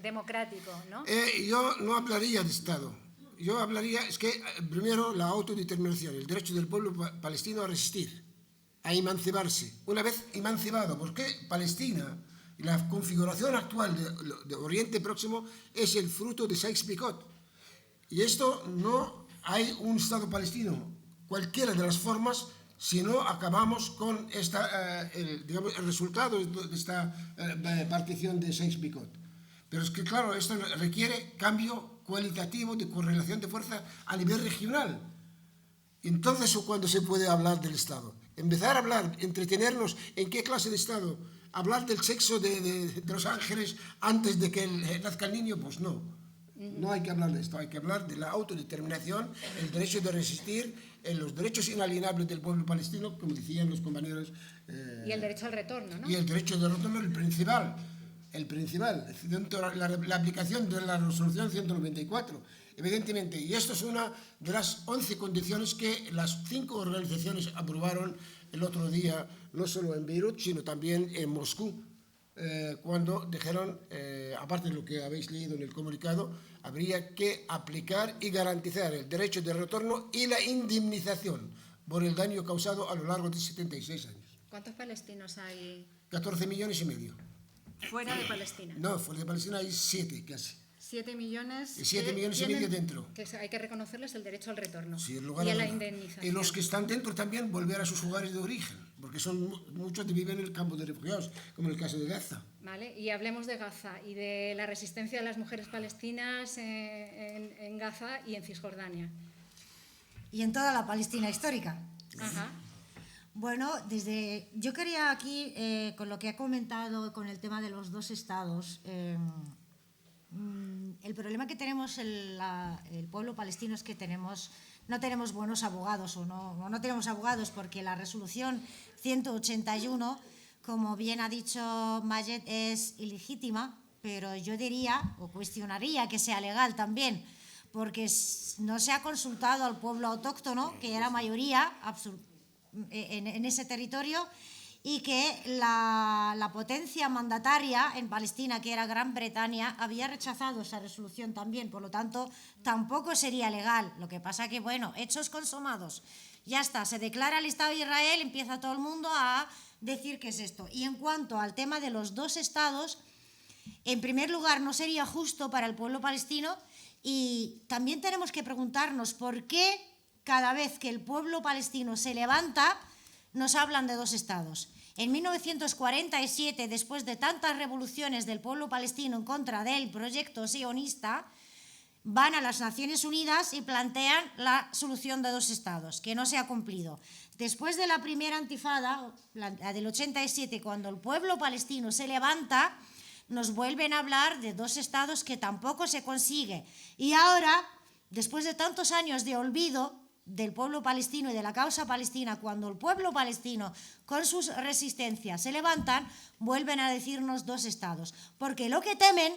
democrático, ¿no?
Yo no hablaría de Estado. Yo hablaría, es que primero la autodeterminación, el derecho del pueblo palestino a resistir, a emanciparse. Una vez emancipado, porque Palestina, la configuración actual de Oriente Próximo es el fruto de Sykes-Picot. Y esto no hay un Estado palestino, cualquiera de las formas, si no acabamos con el resultado de esta partición de Sykes-Picot. Pero es que, claro, esto requiere cambio cualitativo de correlación de fuerza a nivel regional. Entonces, ¿cuándo se puede hablar del Estado? Empezar a hablar, entretenernos en qué clase de Estado, hablar del sexo de los ángeles antes de que nazca el niño, pues no. No hay que hablar de esto, hay que hablar de la autodeterminación, el derecho de resistir, los derechos inalienables del pueblo palestino, como decían los compañeros.
Y el derecho al retorno, ¿no?
Y el derecho de retorno, el principal, la aplicación de la resolución 194, evidentemente. Y esto es una de las 11 condiciones que las 5 organizaciones aprobaron el otro día, no solo en Beirut, sino también en Moscú. Cuando dijeron, aparte de lo que habéis leído en el comunicado, habría que aplicar y garantizar el derecho de retorno y la indemnización por el daño causado a lo largo de 76 años.
¿Cuántos palestinos hay?
14,5 millones.
¿Fuera de Palestina?
No, fuera de Palestina hay 7 casi.
7 millones.
Y 7,5 millones dentro.
Que hay que reconocerles el derecho al retorno
sí,
y a la indemnización.
Y los que están dentro también volver a sus lugares de origen, porque son muchos que viven en el campo de refugiados, como en el caso de Gaza.
Vale, y hablemos de Gaza y de la resistencia de las mujeres palestinas en Gaza y en Cisjordania.
Y en toda la Palestina histórica.
Ajá.
Bueno, yo quería aquí, con lo que ha comentado con el tema de los 2 estados, el problema que tenemos el pueblo palestino es que no tenemos buenos abogados o no tenemos abogados, porque la resolución 181, como bien ha dicho Mayet, es ilegítima, pero yo diría o cuestionaría que sea legal también, porque no se ha consultado al pueblo autóctono, que era mayoría en ese territorio, y que la potencia mandataria en Palestina, que era Gran Bretaña, había rechazado esa resolución también, por lo tanto, tampoco sería legal. Lo que pasa que, bueno, hechos consumados, ya está, se declara el Estado de Israel, empieza todo el mundo a decir qué es esto. Y en cuanto al tema de los dos estados, en primer lugar, no sería justo para el pueblo palestino, y también tenemos que preguntarnos por qué cada vez que el pueblo palestino se levanta, nos hablan de dos estados. En 1947, después de tantas revoluciones del pueblo palestino en contra del proyecto sionista, van a las Naciones Unidas y plantean la solución de dos estados, que no se ha cumplido. Después de la primera intifada, la del 87, cuando el pueblo palestino se levanta, nos vuelven a hablar de dos estados que tampoco se consigue. Y ahora, después de tantos años de olvido del pueblo palestino y de la causa palestina, cuando el pueblo palestino con sus resistencias se levantan, vuelven a decirnos dos estados, porque lo que temen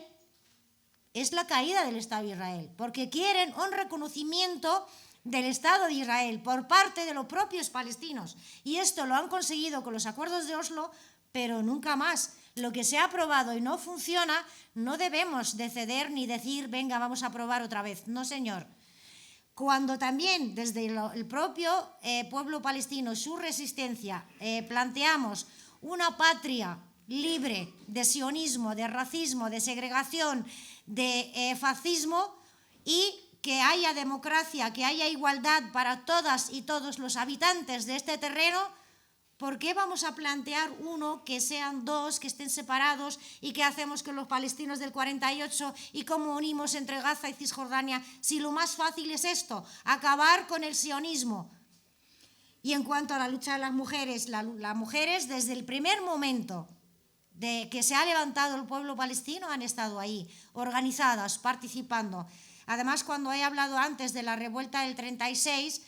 es la caída del Estado de Israel, porque quieren un reconocimiento del Estado de Israel por parte de los propios palestinos, y esto lo han conseguido con los acuerdos de Oslo, pero nunca más. Lo que se ha aprobado y no funciona, no debemos de ceder ni decir, venga, vamos a aprobar otra vez. No, señor. Cuando también desde el propio pueblo palestino, su resistencia, planteamos una patria libre de sionismo, de racismo, de segregación, de fascismo, y que haya democracia, que haya igualdad para todas y todos los habitantes de este terreno, ¿por qué vamos a plantear uno que sean dos, que estén separados, y qué hacemos con los palestinos del 48 y cómo unimos entre Gaza y Cisjordania, si lo más fácil es esto, acabar con el sionismo? Y en cuanto a la lucha de las mujeres, las mujeres desde el primer momento de que se ha levantado el pueblo palestino han estado ahí, organizadas, participando. Además, cuando he hablado antes de la revuelta del 36,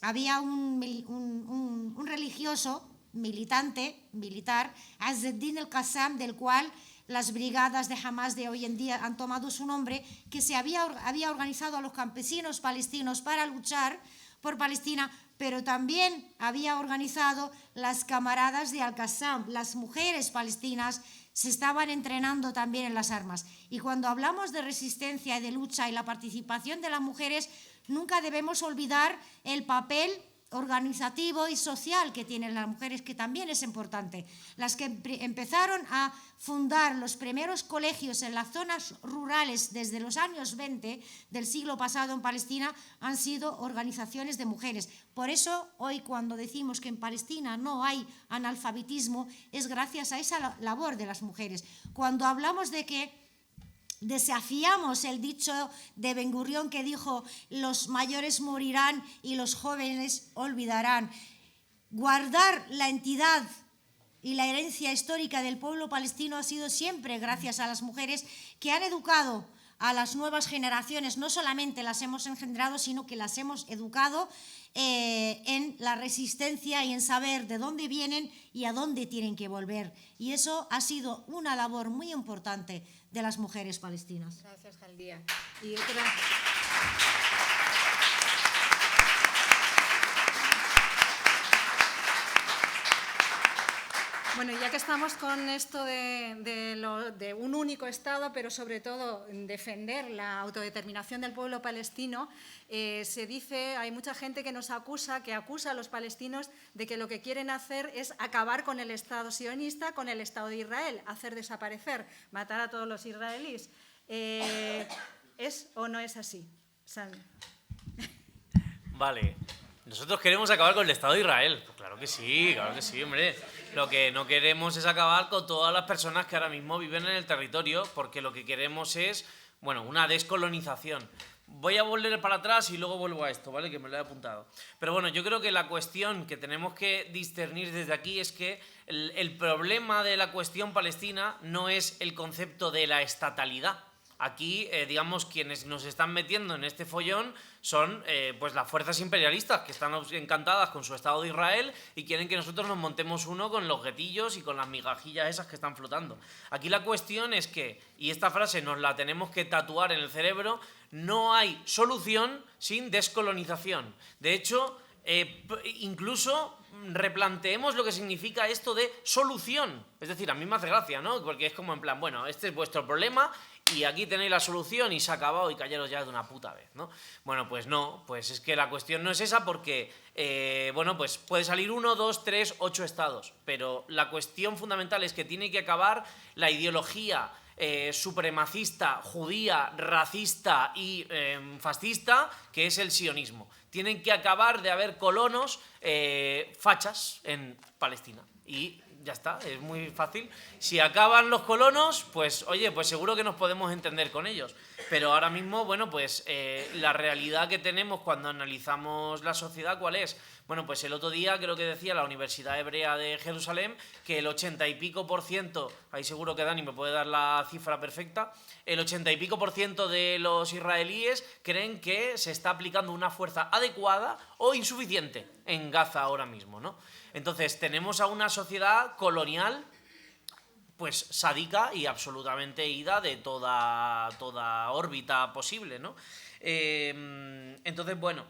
había un religioso, militar, Azzeddin el-Qassam, del cual las brigadas de Hamas de hoy en día han tomado su nombre, que se había organizado a los campesinos palestinos para luchar por Palestina, pero también había organizado las camaradas de Al-Qassam, las mujeres palestinas se estaban entrenando también en las armas. Y cuando hablamos de resistencia y de lucha y la participación de las mujeres, nunca debemos olvidar el papel organizativo y social que tienen las mujeres, que también es importante. Las que empezaron a fundar los primeros colegios en las zonas rurales desde los años 20 del siglo pasado en Palestina han sido organizaciones de mujeres. Por eso hoy, cuando decimos que en Palestina no hay analfabetismo, es gracias a esa labor de las mujeres. Cuando hablamos de que desafiamos el dicho de Ben Gurión que dijo: los mayores morirán y los jóvenes olvidarán. Guardar la entidad y la herencia histórica del pueblo palestino ha sido siempre gracias a las mujeres, que han educado a las nuevas generaciones. No solamente las hemos engendrado, sino que las hemos educado en la resistencia y en saber de dónde vienen y a dónde tienen que volver. Y eso ha sido una labor muy importante de las mujeres palestinas.
Gracias, Jaldía. Bueno, ya que estamos con esto de un único Estado, pero sobre todo defender la autodeterminación del pueblo palestino, se dice, hay mucha gente que acusa a los palestinos de que lo que quieren hacer es acabar con el Estado sionista, con el Estado de Israel, hacer desaparecer, matar a todos los israelíes. ¿Es o no es así?
Vale. Nosotros queremos acabar con el Estado de Israel. Pues claro que sí, hombre. Lo que no queremos es acabar con todas las personas que ahora mismo viven en el territorio, porque lo que queremos es, bueno, una descolonización. Voy a volver para atrás y luego vuelvo a esto, ¿vale? Que me lo he apuntado. Pero bueno, yo creo que la cuestión que tenemos que discernir desde aquí es que el problema de la cuestión palestina no es el concepto de la estatalidad. Aquí, digamos, quienes nos están metiendo en este follón son pues las fuerzas imperialistas, que están encantadas con su Estado de Israel y quieren que nosotros nos montemos uno con los guetillos y con las migajillas esas que están flotando. Aquí la cuestión es que, y esta frase nos la tenemos que tatuar en el cerebro, no hay solución sin descolonización. De hecho, incluso replanteemos lo que significa esto de solución. Es decir, a mí me hace gracia, ¿no? Porque es como en plan, bueno, este es vuestro problema y aquí tenéis la solución y se ha acabado y callaros ya de una puta vez, ¿no? Bueno, pues no, pues es que la cuestión no es esa porque, bueno, pues puede salir 1, 2, 3, 8 estados, pero la cuestión fundamental es que tiene que acabar la ideología supremacista, judía, racista y fascista, que es el sionismo. Tienen que acabar de haber colonos fachas en Palestina. Y ya está, es muy fácil. Si acaban los colonos, pues oye, pues seguro que nos podemos entender con ellos. Pero ahora mismo, bueno, pues la realidad que tenemos cuando analizamos la sociedad, ¿cuál es? Bueno, pues el otro día creo que decía la Universidad Hebrea de Jerusalén que el 80 y pico %, ahí seguro que Dani me puede dar la cifra perfecta, el 80 y pico % de los israelíes creen que se está aplicando una fuerza adecuada o insuficiente en Gaza ahora mismo, ¿no? Entonces tenemos a una sociedad colonial pues sádica y absolutamente ida de toda órbita posible, ¿no? Entonces, bueno,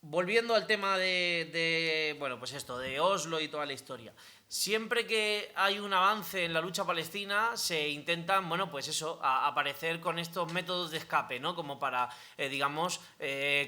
volviendo al tema bueno, pues esto, de Oslo y toda la historia. Siempre que hay un avance en la lucha palestina se intentan, bueno, pues eso, aparecer con estos métodos de escape, ¿no? Como para, digamos,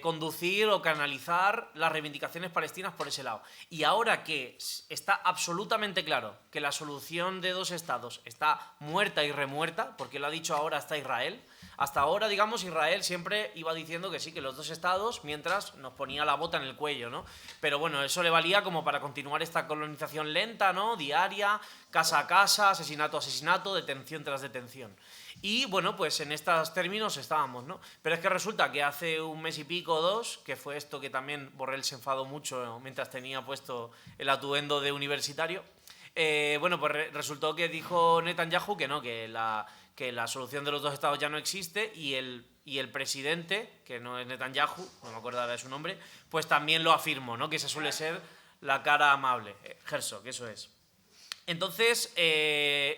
conducir o canalizar las reivindicaciones palestinas por ese lado. Y ahora que está absolutamente claro que la solución de 2 estados está muerta y remuerta, porque lo ha dicho ahora hasta Israel. Hasta ahora, digamos, Israel siempre iba diciendo que sí, que los 2 estados, mientras nos ponía la bota en el cuello, ¿no? Pero bueno, eso le valía como para continuar esta colonización lenta, ¿no? Diaria, casa a casa, asesinato a asesinato, detención tras detención. Y bueno, pues en estos términos estábamos, ¿no? Pero es que resulta que hace 1 mes y pico o 2, que fue esto que también Borrell se enfadó mucho, ¿no? Mientras tenía puesto el atuendo de universitario, bueno, pues resultó que dijo Netanyahu que no, que la solución de los 2 estados ya no existe y el presidente, que no es Netanyahu, no me acuerdo de su nombre, pues también lo afirmó, ¿no? Que esa suele ser la cara amable, Herzog, eso es. Entonces,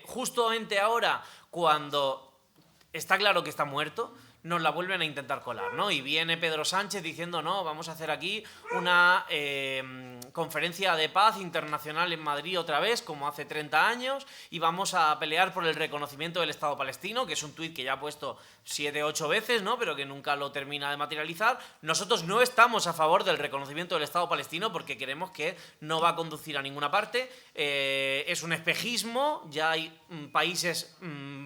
justamente ahora, cuando está claro que está muerto, nos la vuelven a intentar colar, ¿no? Y viene Pedro Sánchez diciendo, no, vamos a hacer aquí una conferencia de paz internacional en Madrid otra vez, como hace 30 años, y vamos a pelear por el reconocimiento del Estado palestino, que es un tuit que ya ha puesto 7 o 8 veces, ¿no? Pero que nunca lo termina de materializar. Nosotros no estamos a favor del reconocimiento del Estado palestino porque creemos que no va a conducir a ninguna parte. Es un espejismo, ya hay países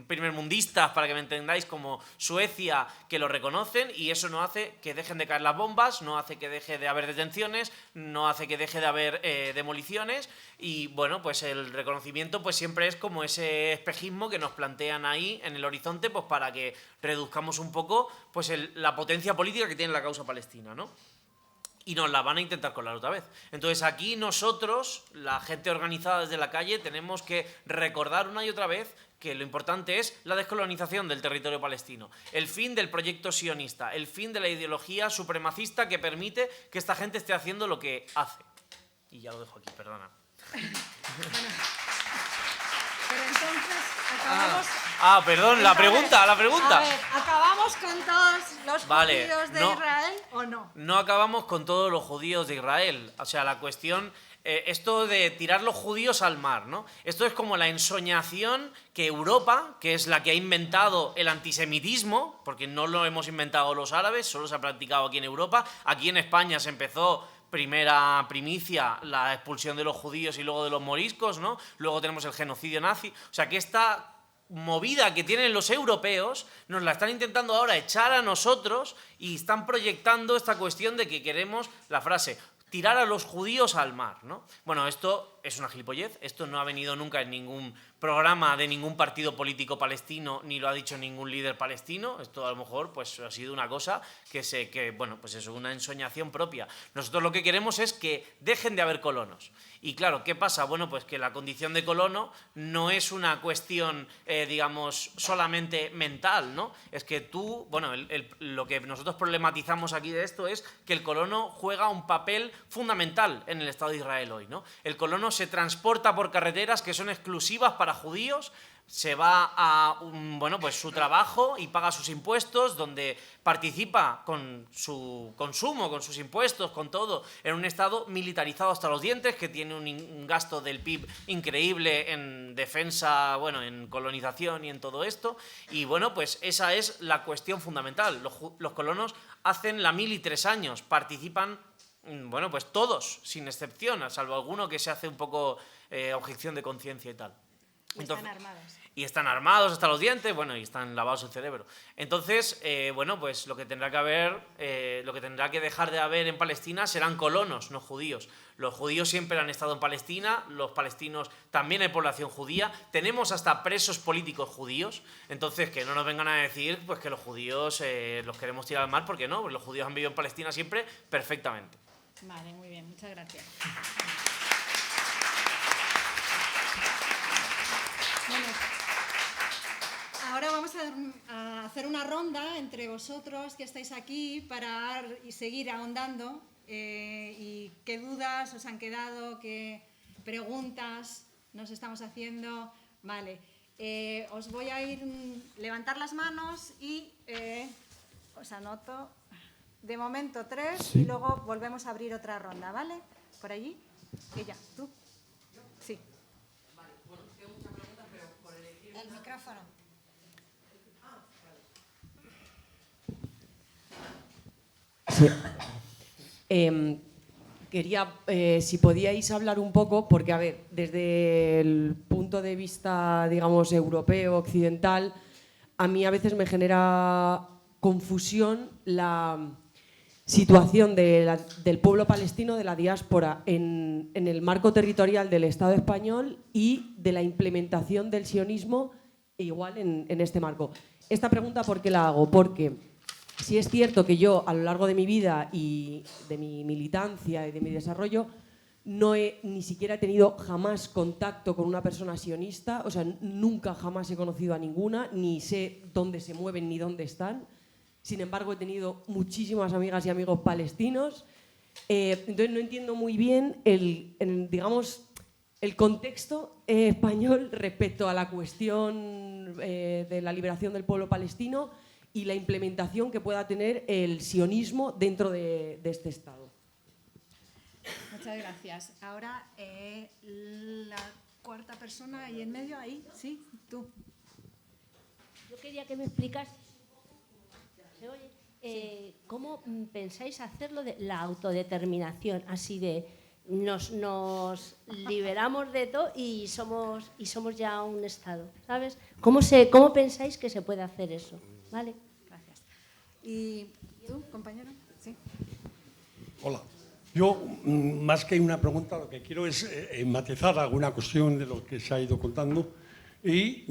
primermundistas, para que me entendáis, como Suecia, que lo reconocen, y eso no hace que dejen de caer las bombas, no hace que deje de haber detenciones, no hace que deje de haber demoliciones, y bueno, pues el reconocimiento pues siempre es como ese espejismo que nos plantean ahí en el horizonte, pues para que reduzcamos un poco pues la potencia política que tiene la causa palestina, ¿no? Y nos la van a intentar colar otra vez. Entonces aquí nosotros, la gente organizada desde la calle, tenemos que recordar una y otra vez que lo importante es la descolonización del territorio palestino, el fin del proyecto sionista, el fin de la ideología supremacista que permite que esta gente esté haciendo lo que hace. Y ya lo dejo aquí, perdona.
Bueno, pero entonces acabamos...
Perdón, la pregunta.
A ver, ¿acabamos con todos los judíos de Israel o no?
No acabamos con todos los judíos de Israel. O sea, la cuestión... esto de tirar los judíos al mar, ¿no? Esto es como la ensoñación que Europa, que es la que ha inventado el antisemitismo, porque no lo hemos inventado los árabes, solo se ha practicado aquí en Europa. Aquí en España se empezó primera primicia la expulsión de los judíos y luego de los moriscos, ¿no? Luego tenemos el genocidio nazi. O sea, que esta movida que tienen los europeos nos la están intentando ahora echar a nosotros y están proyectando esta cuestión de que queremos, la frase, tirar a los judíos al mar, ¿no? Bueno, esto es una gilipollez, esto no ha venido nunca en ningún programa de ningún partido político palestino, ni lo ha dicho ningún líder palestino. Esto a lo mejor pues ha sido una cosa que bueno, pues eso, una ensoñación propia. Nosotros lo que queremos es que dejen de haber colonos. Y claro, ¿qué pasa? Bueno, pues que la condición de colono no es una cuestión, digamos, solamente mental, ¿no? Es que tú, bueno, lo que nosotros problematizamos aquí de esto es que el colono juega un papel fundamental en el Estado de Israel hoy, ¿no? El colono colono se transporta por carreteras que son exclusivas para judíos, se va a bueno, pues su trabajo y paga sus impuestos, donde participa con su consumo, con sus impuestos, con todo, en un Estado militarizado hasta los dientes, que tiene un gasto del PIB increíble en defensa, bueno, en colonización y en todo esto. Y bueno, pues esa es la cuestión fundamental. Los colonos hacen la 1000 y 3 años, participan, bueno, pues todos, sin excepción, salvo alguno que se hace un poco objeción de conciencia y tal.
Están armados.
Y están armados hasta los dientes, bueno, y están lavados el cerebro. Entonces, bueno, pues lo que tendrá que dejar de haber en Palestina serán colonos, no judíos. Los judíos siempre han estado en Palestina, los palestinos también hay población judía, tenemos hasta presos políticos judíos, entonces que no nos vengan a decir pues que los judíos los queremos tirar al mar, porque no, los judíos han vivido en Palestina siempre perfectamente.
Vale, muy bien, muchas gracias. Bueno, ahora vamos a hacer una ronda entre vosotros que estáis aquí para seguir ahondando y qué dudas os han quedado, qué preguntas nos estamos haciendo. Vale, os voy a ir levantar las manos y os anoto de momento 3 y luego volvemos a abrir otra ronda, ¿vale? Por allí, ella, tú. Sí.
El micrófono.
Sí. Quería, si podíais hablar un poco, porque, a ver, desde el punto de vista, digamos, europeo, occidental, a mí a veces me genera confusión la situación del pueblo palestino, de la diáspora, en el marco territorial del Estado español y de la implementación del sionismo igual en este marco. Esta pregunta, ¿por qué la hago? Porque sí es cierto que yo, a lo largo de mi vida y de mi militancia y de mi desarrollo, ni siquiera he tenido jamás contacto con una persona sionista, o sea, nunca jamás he conocido a ninguna, ni sé dónde se mueven ni dónde están. Sin embargo, he tenido muchísimas amigas y amigos palestinos. Entonces, no entiendo muy bien digamos, el contexto español respecto a la cuestión de la liberación del pueblo palestino y la implementación que pueda tener el sionismo dentro de este Estado.
Muchas gracias. Ahora la cuarta persona ahí en medio, ahí, sí, tú.
Yo quería que me explicas, ¿se oye? ¿Cómo pensáis hacerlo de la autodeterminación, así de nos liberamos de todo y somos ya un Estado, ¿sabes? ¿Cómo pensáis que se puede hacer eso? ¿Vale?
Gracias. ¿Y tú, compañero? Sí.
Hola. Yo, más que una pregunta, lo que quiero es matizar alguna cuestión de lo que se ha ido contando y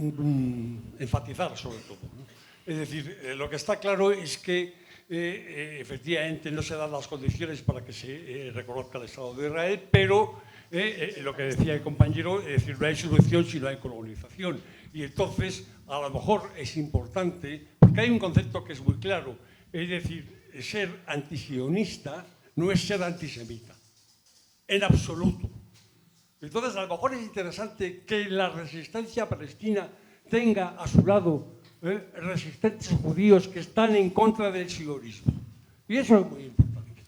enfatizar sobre todo, ¿no? Es decir, lo que está claro es que efectivamente no se dan las condiciones para que se reconozca el Estado de Israel, pero lo que decía el compañero, es decir, no hay solución si no hay colonización. Y entonces, a lo mejor es importante, porque hay un concepto que es muy claro, es decir, ser antisionista no es ser antisemita, en absoluto. Entonces, a lo mejor es interesante que la resistencia palestina tenga a su lado resistentes judíos que están en contra del sionismo. Y eso es muy importante.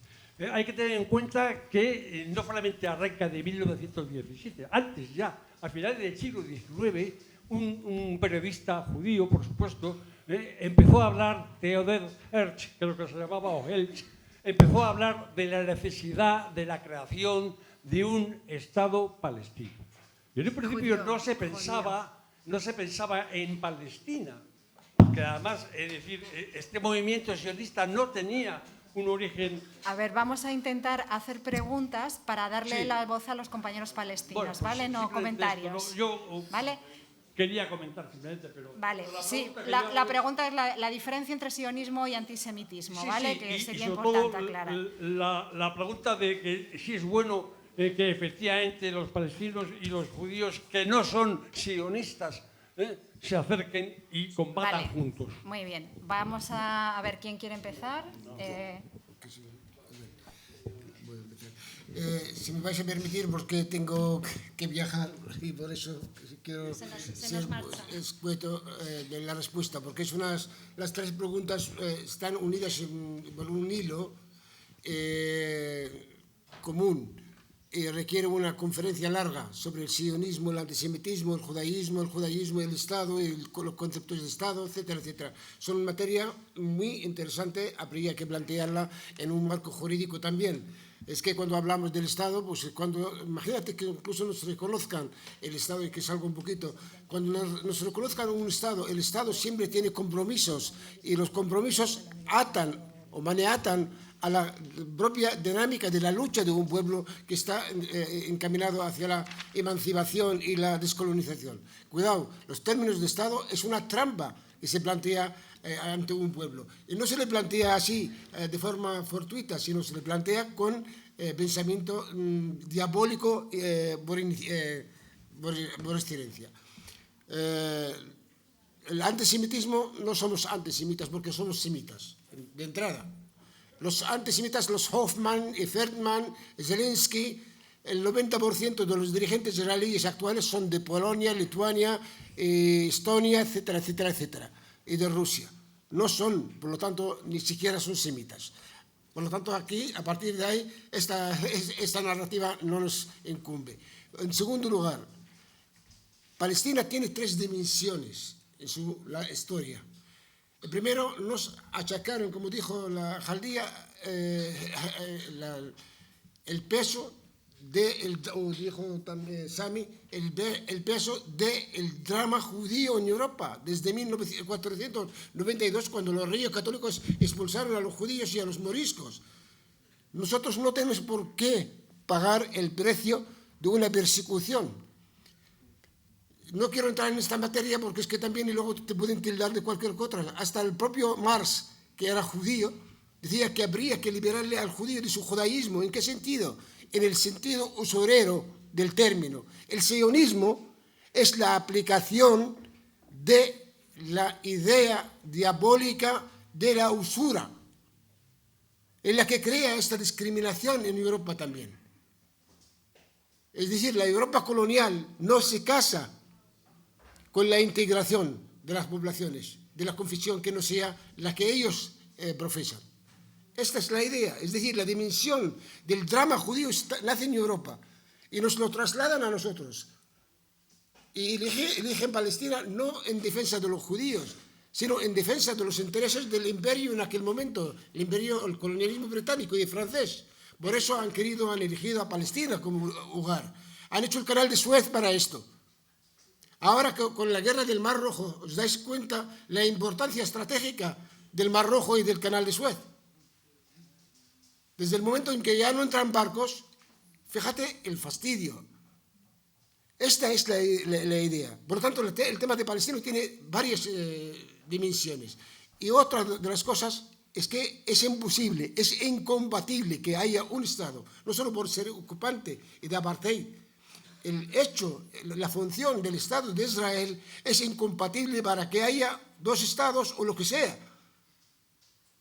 Hay que tener en cuenta que no solamente arranca de 1917, antes ya, a finales del siglo XIX, un periodista judío, por supuesto, empezó a hablar, Theodor Herzl, creo que se llamaba, o Herzl, empezó a hablar de la necesidad de la creación de un Estado palestino. Y en un principio no se pensaba en Palestina, porque además, es decir, este movimiento sionista no tenía un origen...
A ver, vamos a intentar hacer preguntas para darle la voz a los compañeros palestinos,
Bueno, pues
¿vale? No comentarios.
Esto, yo
¿vale?
quería comentar simplemente, pero...
Vale,
pero
sí,
pregunta
la pregunta es la diferencia entre sionismo y antisemitismo,
sí,
¿vale?
sí,
Que sería
sobre
importante
todo
aclarar.
La pregunta de que si es bueno que efectivamente los palestinos y los judíos que no son sionistas se acerquen y combatan juntos.
Muy bien, vamos a ver quién quiere empezar.
si me vais a permitir, porque tengo que viajar y por eso quiero ser escueto de la respuesta, porque las tres preguntas están unidas por un hilo común y requiere una conferencia larga sobre el sionismo, el antisemitismo, el judaísmo y el Estado, y los conceptos de Estado, etcétera, etcétera. Son materia muy interesante, habría que plantearla en un marco jurídico también. Es que cuando hablamos del Estado, pues imagínate que incluso nos reconozcan el Estado, y que salga un poquito, cuando nos reconozcan un Estado, el Estado siempre tiene compromisos, y los compromisos atan o maniatan a la propia dinámica de la lucha de un pueblo que está encaminado hacia la emancipación y la descolonización. Cuidado, los términos de Estado es una trampa que se plantea ante un pueblo. Y no se le plantea así de forma fortuita, sino se le plantea con pensamiento diabólico por excelencia. El antisemitismo, no somos antisemitas porque somos semitas, de entrada. Los antisemitas, los Hoffman y Feldman, Zelensky, el 90% de los dirigentes israelíes actuales son de Polonia, Lituania, Estonia, etcétera, etcétera, etcétera, y de Rusia. No son, por lo tanto, ni siquiera son semitas. Por lo tanto, aquí, a partir de ahí, esta narrativa no nos incumbe. En segundo lugar, Palestina tiene tres dimensiones en la historia. El primero, nos achacaron, como dijo la Jaldía, el peso dijo también Sami, el peso del drama judío en Europa, desde 1492, cuando los reyes católicos expulsaron a los judíos y a los moriscos. Nosotros no tenemos por qué pagar el precio de una persecución. No quiero entrar en esta materia porque es que también y luego te pueden tildar de cualquier otra. Hasta el propio Marx, que era judío, decía que habría que liberarle al judío de su judaísmo. ¿En qué sentido? En el sentido usurero del término. El sionismo es la aplicación de la idea diabólica de la usura, en la que crea esta discriminación en Europa también. Es decir, la Europa colonial no se casa con la integración de las poblaciones, de la confesión que no sea la que ellos profesan. Esta es la idea, es decir, la dimensión del drama judío nace en Europa y nos lo trasladan a nosotros. Y eligen Palestina no en defensa de los judíos, sino en defensa de los intereses del imperio en aquel momento, el colonialismo británico y francés. Por eso han elegido a Palestina como lugar. Han hecho el canal de Suez para esto. Ahora con la guerra del Mar Rojo, ¿os dais cuenta la importancia estratégica del Mar Rojo y del canal de Suez? Desde el momento en que ya no entran barcos, fíjate el fastidio. Esta es la idea. Por lo tanto, el tema de Palestina tiene varias dimensiones. Y otra de las cosas es que es imposible, es incompatible que haya un Estado, no solo por ser ocupante y de apartheid. El hecho, la función del Estado de Israel es incompatible para que haya dos Estados o lo que sea.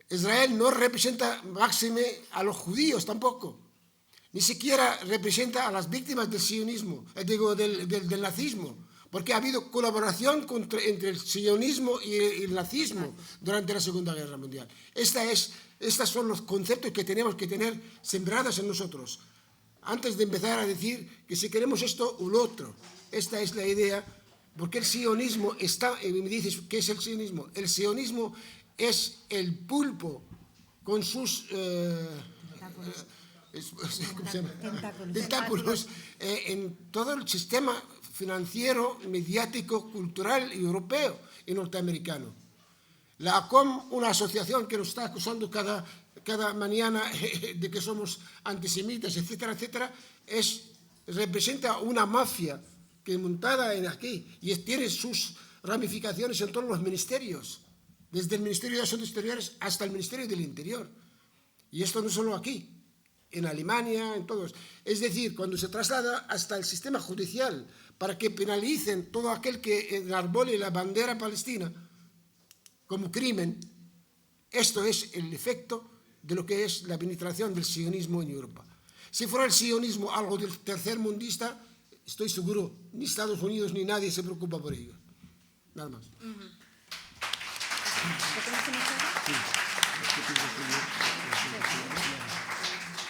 Israel no representa máxime a los judíos tampoco, ni siquiera representa a las víctimas del sionismo, del nazismo, porque ha habido colaboración entre el sionismo y el nazismo durante la Segunda Guerra Mundial. Estos son los conceptos que tenemos que tener sembrados en nosotros, antes de empezar a decir que si queremos esto o lo otro. Esta es la idea, porque el sionismo está, me dices, ¿qué es el sionismo? El sionismo es el pulpo con sus tentáculos en todo el sistema financiero, mediático, cultural y europeo y norteamericano. La ACOM, una asociación que nos está acusando cada mañana de que somos antisemitas, etcétera, etcétera, representa una mafia que montada aquí y tiene sus ramificaciones en todos los ministerios, desde el Ministerio de Asuntos Exteriores hasta el Ministerio del Interior. Y esto no solo aquí, en Alemania, en todos. Es decir, cuando se traslada hasta el sistema judicial para que penalicen todo aquel que enarbole la bandera palestina como crimen, esto es el efecto de lo que es la penetración del sionismo en Europa. Si fuera el sionismo algo del tercermundista, estoy seguro, ni Estados Unidos ni nadie se preocupa por ello. Nada más.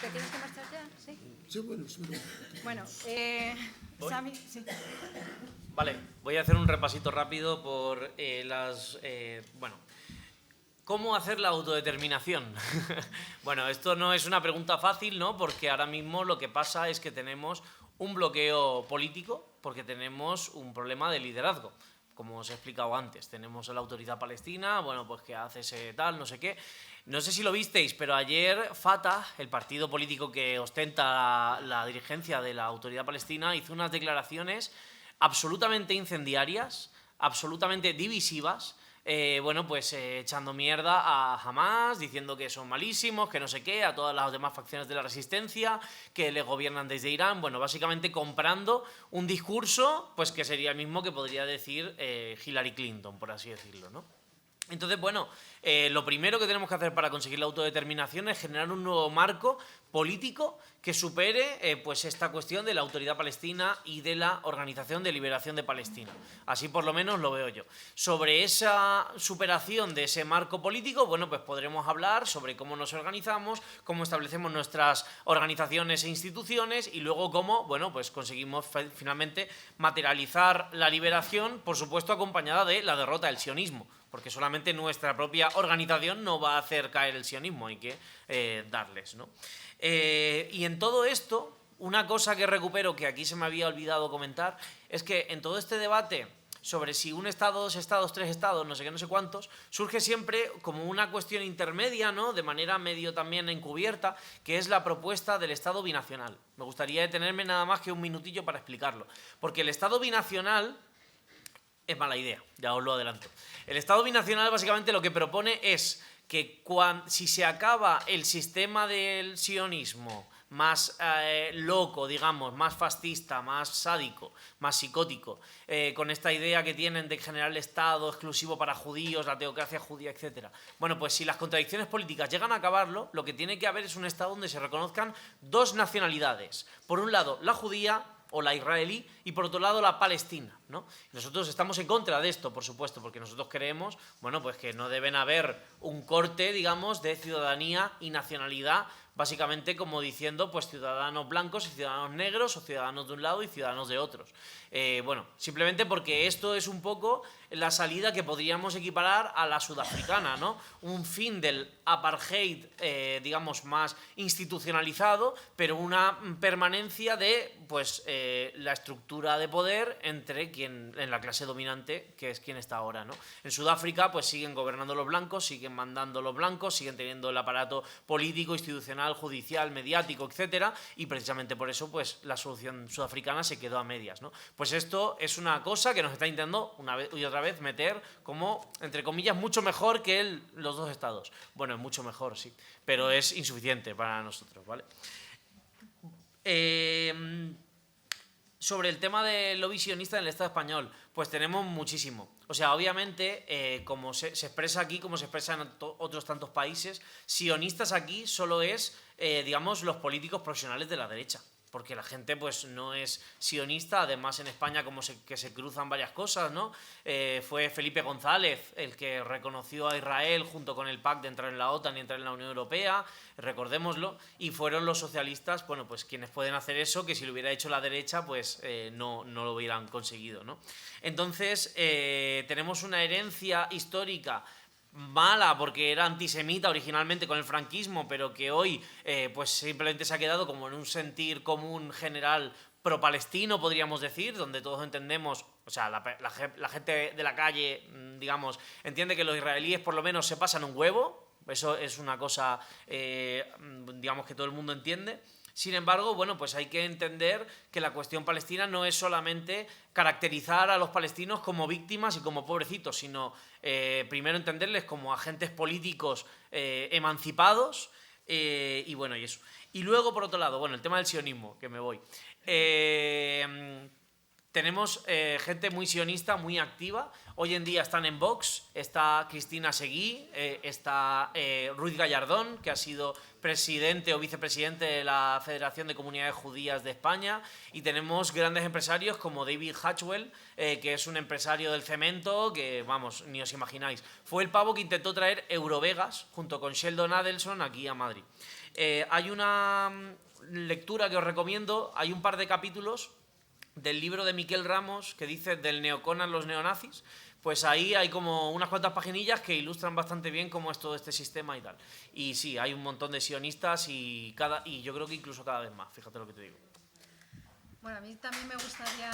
¿Te tienes que marchar ya? Sí.
Sí, bueno,
Bueno, Sami, sí.
Vale, voy a hacer un repasito rápido por bueno, ¿cómo hacer la autodeterminación? Bueno, esto no es una pregunta fácil, ¿no? Porque ahora mismo lo que pasa es que tenemos un bloqueo político porque tenemos un problema de liderazgo. Como os he explicado antes, tenemos a la Autoridad Palestina, bueno, pues que hace ese tal, no sé qué. No sé si lo visteis, pero ayer Fatah, el partido político que ostenta la dirigencia de la Autoridad Palestina, hizo unas declaraciones absolutamente incendiarias, absolutamente divisivas, bueno, pues echando mierda a Hamas, diciendo que son malísimos, que no sé qué, a todas las demás facciones de la resistencia, que le gobiernan desde Irán, bueno, básicamente comprando un discurso pues que sería el mismo que podría decir Hillary Clinton, por así decirlo, ¿no? Entonces, bueno, lo primero que tenemos que hacer para conseguir la autodeterminación es generar un nuevo marco político que supere pues esta cuestión de la Autoridad Palestina y de la Organización de Liberación de Palestina. Así por lo menos lo veo yo. Sobre esa superación de ese marco político, bueno, pues podremos hablar sobre cómo nos organizamos, cómo establecemos nuestras organizaciones e instituciones y luego cómo, bueno, pues conseguimos finalmente materializar la liberación, por supuesto acompañada de la derrota del sionismo, porque solamente nuestra propia organización no va a hacer caer el sionismo, hay que darles, ¿no? Y en todo esto, una cosa que recupero que aquí se me había olvidado comentar, es que en todo este debate sobre si un estado, 2 estados, 3 estados, no sé qué, no sé cuántos, surge siempre como una cuestión intermedia, ¿no? De manera medio también encubierta, que es la propuesta del estado binacional. Me gustaría detenerme nada más que un minutillo para explicarlo, porque el estado binacional es mala idea, ya os lo adelanto. El estado binacional básicamente lo que propone es que si se acaba el sistema del sionismo más loco, digamos, más fascista, más sádico, más psicótico, con esta idea que tienen de generar el Estado exclusivo para judíos, la teocracia judía, etc. Bueno, pues si las contradicciones políticas llegan a acabarlo, lo que tiene que haber es un Estado donde se reconozcan dos nacionalidades. Por un lado, la judía o la israelí, y por otro lado la palestina, ¿no? Nosotros estamos en contra de esto, por supuesto, porque nosotros creemos, bueno, pues que no deben haber un corte, digamos, de ciudadanía y nacionalidad, básicamente como diciendo, pues ciudadanos blancos y ciudadanos negros, o ciudadanos de un lado y ciudadanos de otros. Bueno, simplemente porque esto es un poco la salida que podríamos equiparar a la sudafricana, ¿no? Un fin del apartheid, digamos, más institucionalizado, pero una permanencia de, pues, la estructura de poder entre en la clase dominante, que es quien está ahora, ¿no? En Sudáfrica, pues siguen gobernando los blancos, siguen mandando los blancos, siguen teniendo el aparato político, institucional, judicial, mediático, etcétera, y precisamente por eso, pues, la solución sudafricana se quedó a medias, ¿no? Pues esto es una cosa que nos está intentando una vez y otra vez meter como, entre comillas, mucho mejor que los dos estados. Bueno, es mucho mejor, sí, pero es insuficiente para nosotros, ¿vale? Sobre el tema del lobby sionista en el Estado español, pues tenemos muchísimo. O sea, obviamente, como se expresa aquí, como se expresa en otros tantos países, sionistas aquí solo es, digamos, los políticos profesionales de la derecha. Porque la gente pues no es sionista, además en España que se cruzan varias cosas, ¿no? Fue Felipe González el que reconoció a Israel junto con el pacto de entrar en la OTAN y entrar en la Unión Europea, recordémoslo, y fueron los socialistas, bueno, pues quienes pueden hacer eso, que si lo hubiera hecho la derecha, pues no lo hubieran conseguido, ¿no? Entonces, tenemos una herencia histórica mala porque era antisemita originalmente con el franquismo, pero que hoy pues simplemente se ha quedado como en un sentir común general pro-palestino, podríamos decir, donde todos entendemos, o sea, la gente de la calle, digamos, entiende que los israelíes por lo menos se pasan un huevo, eso es una cosa, digamos, que todo el mundo entiende. Sin embargo, bueno, pues hay que entender que la cuestión palestina no es solamente caracterizar a los palestinos como víctimas y como pobrecitos, sino primero entenderles como agentes políticos emancipados y bueno, y eso. Y luego, por otro lado, bueno, el tema del sionismo, que me voy. Tenemos gente muy sionista, muy activa. Hoy en día están en Vox, está Cristina Seguí, está Ruiz Gallardón, que ha sido presidente o vicepresidente de la Federación de Comunidades Judías de España, y tenemos grandes empresarios como David Hatchwell, que es un empresario del cemento que, vamos, ni os imagináis. Fue el pavo que intentó traer Eurovegas junto con Sheldon Adelson aquí a Madrid. Hay una lectura que os recomiendo, hay un par de capítulos del libro de Miquel Ramos que dice del neocon a los neonazis. Pues ahí hay como unas cuantas paginillas que ilustran bastante bien cómo es todo este sistema y tal. Y sí, hay un montón de sionistas y yo creo que incluso cada vez más, fíjate lo que te digo.
Bueno, a mí también me gustaría...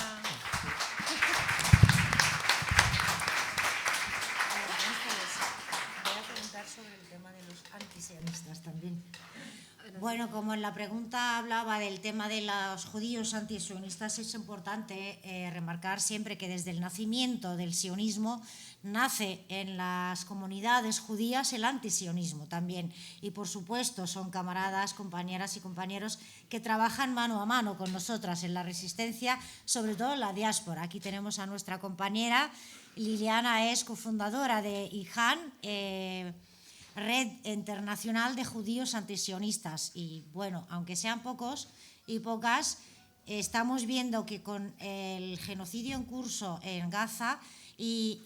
Voy a preguntar sobre el tema de los antisionistas también. Bueno, como en la pregunta hablaba del tema de los judíos antisionistas, es importante remarcar siempre que desde el nacimiento del sionismo nace en las comunidades judías el antisionismo también. Y por supuesto son camaradas, compañeras y compañeros que trabajan mano a mano con nosotras en la resistencia, sobre todo en la diáspora. Aquí tenemos a nuestra compañera Liliana, es cofundadora de IJAN, Red Internacional de Judíos Antisionistas. Y bueno, aunque sean pocos y pocas, estamos viendo que con el genocidio en curso en Gaza y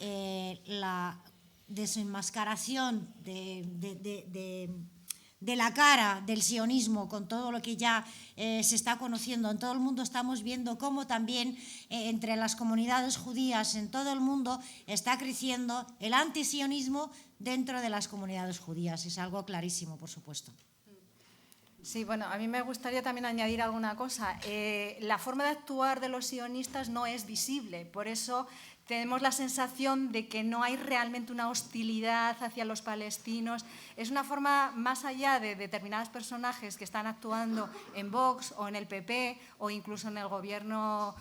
la desenmascaración de la cara del sionismo, con todo lo que ya se está conociendo en todo el mundo, estamos viendo cómo también entre las comunidades judías en todo el mundo está creciendo el antisionismo dentro de las comunidades judías. Es algo clarísimo, por supuesto.
Sí, bueno, a mí me gustaría también añadir alguna cosa. La forma de actuar de los sionistas no es visible, por eso tenemos la sensación de que no hay realmente una hostilidad hacia los palestinos. Es una forma más allá de determinados personajes que están actuando en Vox o en el PP o incluso en el gobierno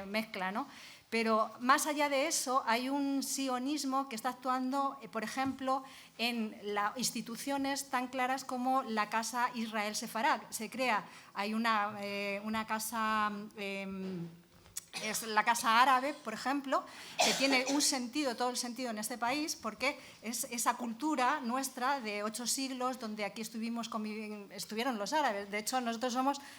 mezcla, ¿no? Pero más allá de eso, hay un sionismo que está actuando, por ejemplo, en instituciones tan claras como la Casa Israel Sefarad. Se crea, hay una casa... es la Casa Árabe, por ejemplo, que tiene un sentido, todo el sentido en este país, porque es esa cultura nuestra de 8 siglos donde aquí estuvieron los árabes. De hecho,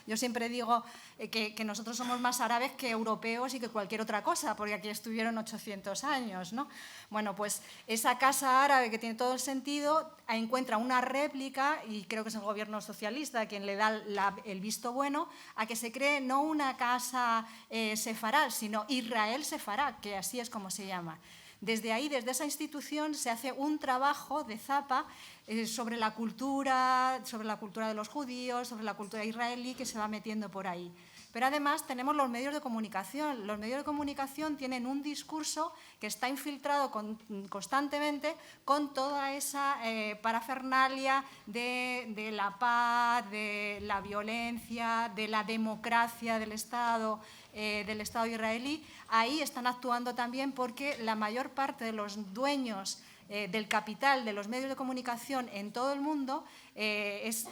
yo siempre digo que nosotros somos más árabes que europeos y que cualquier otra cosa, porque aquí estuvieron 800 años, ¿no? Bueno, pues esa Casa Árabe que tiene todo el sentido encuentra una réplica, y creo que es el gobierno socialista quien le da el visto bueno, a que se cree no una casa sefarad, sino Israel Sefarad, que así es como se llama. Desde ahí, desde esa institución, se hace un trabajo de zapa sobre la cultura de los judíos, sobre la cultura israelí, que se va metiendo por ahí. Pero además tenemos los medios de comunicación. Los medios de comunicación tienen un discurso que está infiltrado constantemente con toda esa parafernalia de la paz, de la violencia, de la democracia del Estado israelí. Ahí están actuando también porque la mayor parte de los dueños del capital de los medios de comunicación en todo el mundo es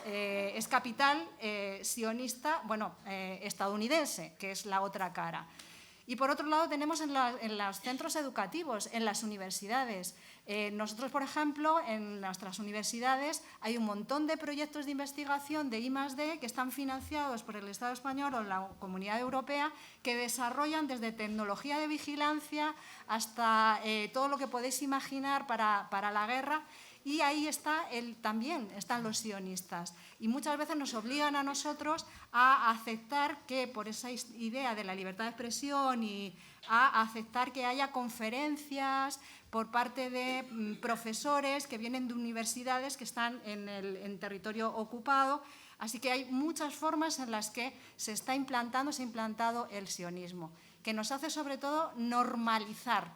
capital sionista, estadounidense, que es la otra cara. Y por otro lado tenemos en los centros educativos, en las universidades. Nosotros, por ejemplo, en nuestras universidades hay un montón de proyectos de investigación de I+D que están financiados por el Estado español o la Comunidad Europea, que desarrollan desde tecnología de vigilancia hasta todo lo que podéis imaginar para la guerra. Y ahí también están los sionistas. Y muchas veces nos obligan a nosotros a aceptar que, por esa idea de la libertad de expresión, y a aceptar que haya conferencias por parte de profesores que vienen de universidades que están en territorio ocupado. Así que hay muchas formas en las que se ha implantado el sionismo, que nos hace sobre todo normalizar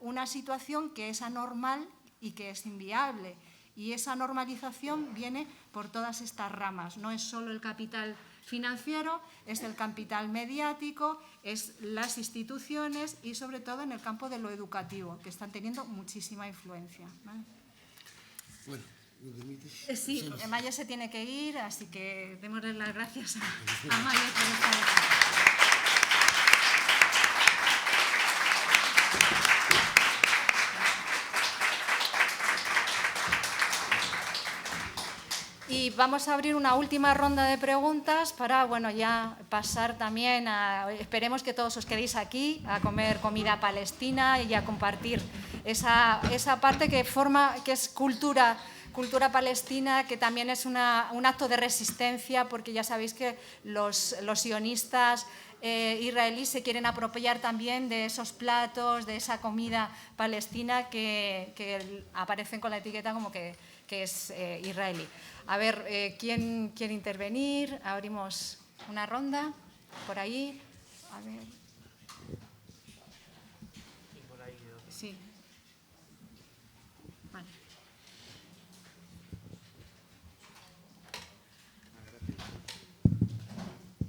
una situación que es anormal y que es inviable. Y esa normalización viene por todas estas ramas. No es solo el capital financiero, es el capital mediático, es las instituciones y sobre todo en el campo de lo educativo, que están teniendo muchísima influencia, ¿vale?
Bueno, ¿me permites?
Sí, Maya se tiene que ir, así que démosle las gracias a Maya por estar aquí. Y vamos a abrir una última ronda de preguntas para, bueno, ya pasar también a... Esperemos que todos os quedéis aquí a comer comida palestina y a compartir esa parte que es cultura palestina, que también es un acto de resistencia, porque ya sabéis que los sionistas israelíes se quieren apropiar también de esos platos, de esa comida palestina que aparecen con la etiqueta como que es israelí. A ver, ¿quién quiere intervenir? Abrimos una ronda por ahí. A ver. Sí. Vale.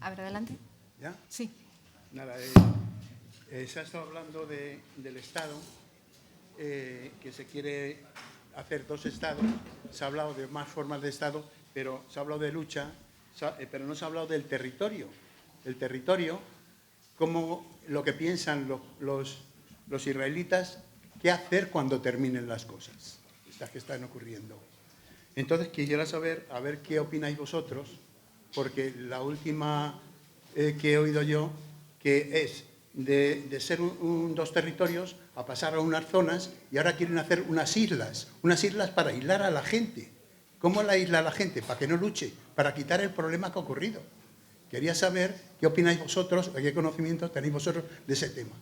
A ver, adelante.
¿Ya?
Sí.
Nada, se ha estado hablando del Estado, que se quiere hacer dos Estados. Se ha hablado de más formas de Estado, pero se ha hablado de lucha, pero no se ha hablado del territorio. El territorio, como lo que piensan los israelitas, qué hacer cuando terminen las cosas, estas que están ocurriendo. Entonces, quisiera saber, a ver qué opináis vosotros, porque la última que he oído yo, que es de ser dos territorios a pasar a unas zonas, y ahora quieren hacer unas islas para aislar a la gente. ¿Cómo la aísla a la gente? Para que no luche, para quitar el problema que ha ocurrido. Quería saber qué opináis vosotros, qué conocimientos tenéis vosotros de ese tema.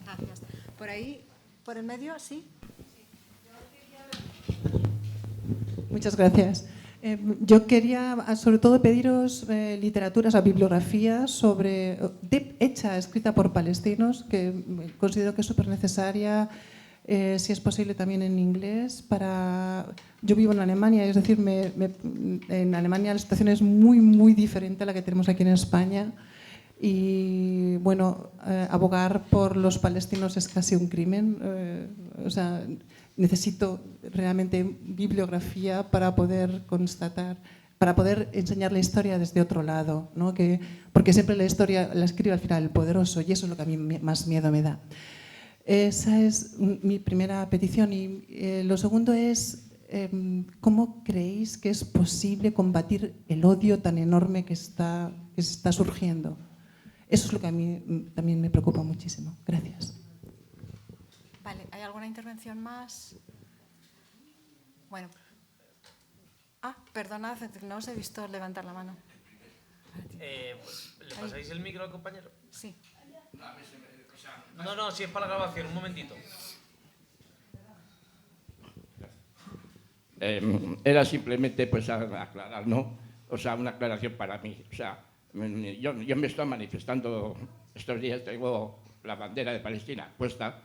Gracias. Por ahí, por el medio, sí.
Muchas gracias. Yo quería, sobre todo, pediros literatura, o sea, bibliografía hecha, escrita por palestinos, que considero que es súper necesaria, si es posible también en inglés. Yo vivo en Alemania, es decir, en Alemania la situación es muy, muy diferente a la que tenemos aquí en España. Y, bueno, abogar por los palestinos es casi un crimen. O sea, necesito realmente bibliografía para poder constatar, para poder enseñar la historia desde otro lado, ¿no? Porque siempre la historia la escribe al final el poderoso, y eso es lo que a mí más miedo me da. Esa es mi primera petición. Y lo segundo es, ¿cómo creéis que es posible combatir el odio tan enorme que está surgiendo? Eso es lo que a mí también me preocupa muchísimo. Gracias.
Vale, ¿hay alguna intervención más? Bueno. Perdonad, no os he visto levantar la mano.
¿Le pasáis el micro al compañero?
Sí.
No, si es para la grabación, un momentito.
Era simplemente pues aclarar, ¿no? O sea, una aclaración para mí. O sea, yo me estoy manifestando estos días, tengo la bandera de Palestina puesta,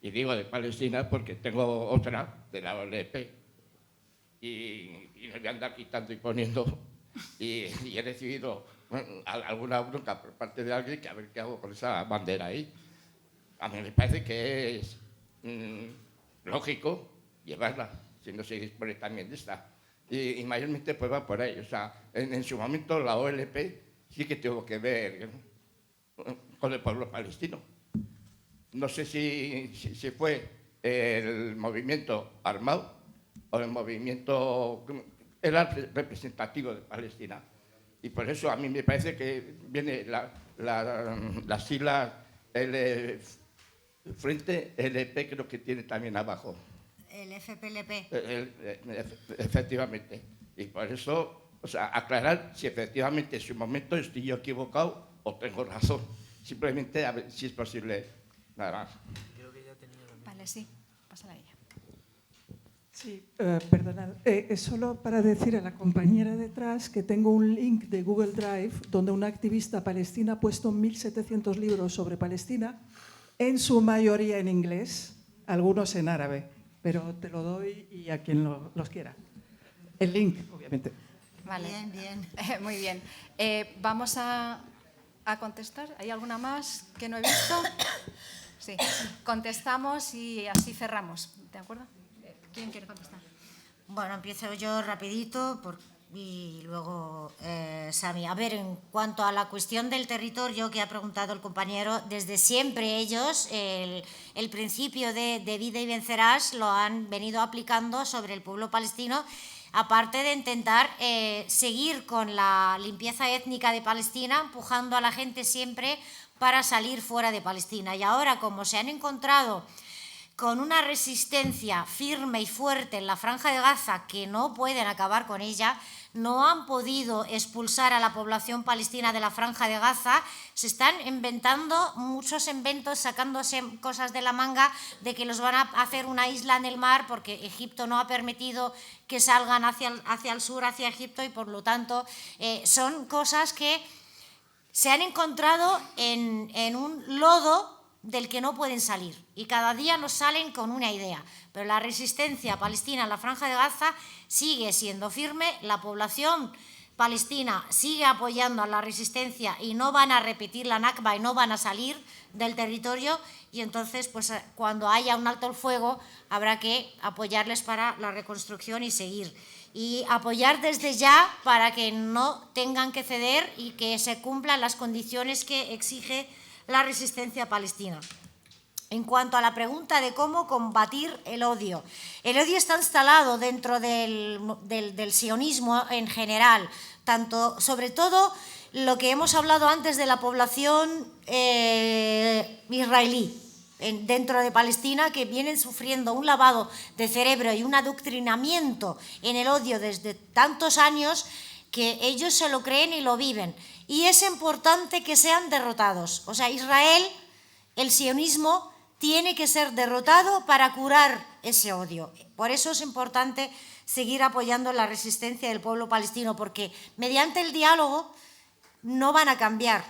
y digo de Palestina porque tengo otra de la OLP, y me voy a andar quitando y poniendo, y he recibido alguna bronca por parte de alguien que a ver qué hago con esa bandera ahí. A mí me parece que es lógico llevarla, si no se dispone también de esta. Y mayormente pues va por ahí. O sea, en su momento la OLP sí que tuvo que ver con el pueblo palestino. No sé si fue el movimiento armado o el movimiento era representativo de Palestina. Y por eso a mí me parece que viene las siglas Frente LP, creo que tiene también abajo.
El FPLP.
Efectivamente. Y por eso, o sea, aclarar si efectivamente en su momento estoy yo equivocado o tengo razón. Simplemente a ver si es posible, nada más.
Vale, sí, pásala a ella.
Sí, perdonad. Solo para decir a la compañera detrás que tengo un link de Google Drive donde una activista palestina ha puesto 1.700 libros sobre Palestina, en su mayoría en inglés, algunos en árabe, pero te lo doy y a quien los quiera. El link, obviamente.
Vale.
Bien.
Muy bien. Vamos a contestar. ¿Hay alguna más que no he visto? Sí. Contestamos y así cerramos. ¿De acuerdo? ¿Quién quiere contestar?
Bueno, empiezo yo rapidito. y luego Sami. A ver, en cuanto a la cuestión del territorio que ha preguntado el compañero, desde siempre ellos el principio de divide y vencerás lo han venido aplicando sobre el pueblo palestino, aparte de intentar seguir con la limpieza étnica de Palestina, empujando a la gente siempre para salir fuera de Palestina. Y ahora, como se han encontrado con una resistencia firme y fuerte en la Franja de Gaza, que no pueden acabar con ella, no han podido expulsar a la población palestina de la Franja de Gaza, se están inventando muchos inventos, sacándose cosas de la manga de que los van a hacer una isla en el mar porque Egipto no ha permitido que salgan hacia el sur, hacia Egipto, y por lo tanto son cosas que se han encontrado en un lodo del que no pueden salir, y cada día nos salen con una idea, pero la resistencia palestina en la Franja de Gaza sigue siendo firme, la población palestina sigue apoyando a la resistencia y no van a repetir la Nakba y no van a salir del territorio, y entonces pues cuando haya un alto el fuego habrá que apoyarles para la reconstrucción y seguir. Y apoyar desde ya para que no tengan que ceder y que se cumplan las condiciones que exige la resistencia palestina. En cuanto a la pregunta de cómo combatir el odio está instalado dentro del sionismo en general, tanto, sobre todo lo que hemos hablado antes de la población israelí dentro de Palestina, que vienen sufriendo un lavado de cerebro y un adoctrinamiento en el odio desde tantos años que ellos se lo creen y lo viven. Y es importante que sean derrotados. O sea, Israel, el sionismo, tiene que ser derrotado para curar ese odio. Por eso es importante seguir apoyando la resistencia del pueblo palestino, porque mediante el diálogo no van a cambiar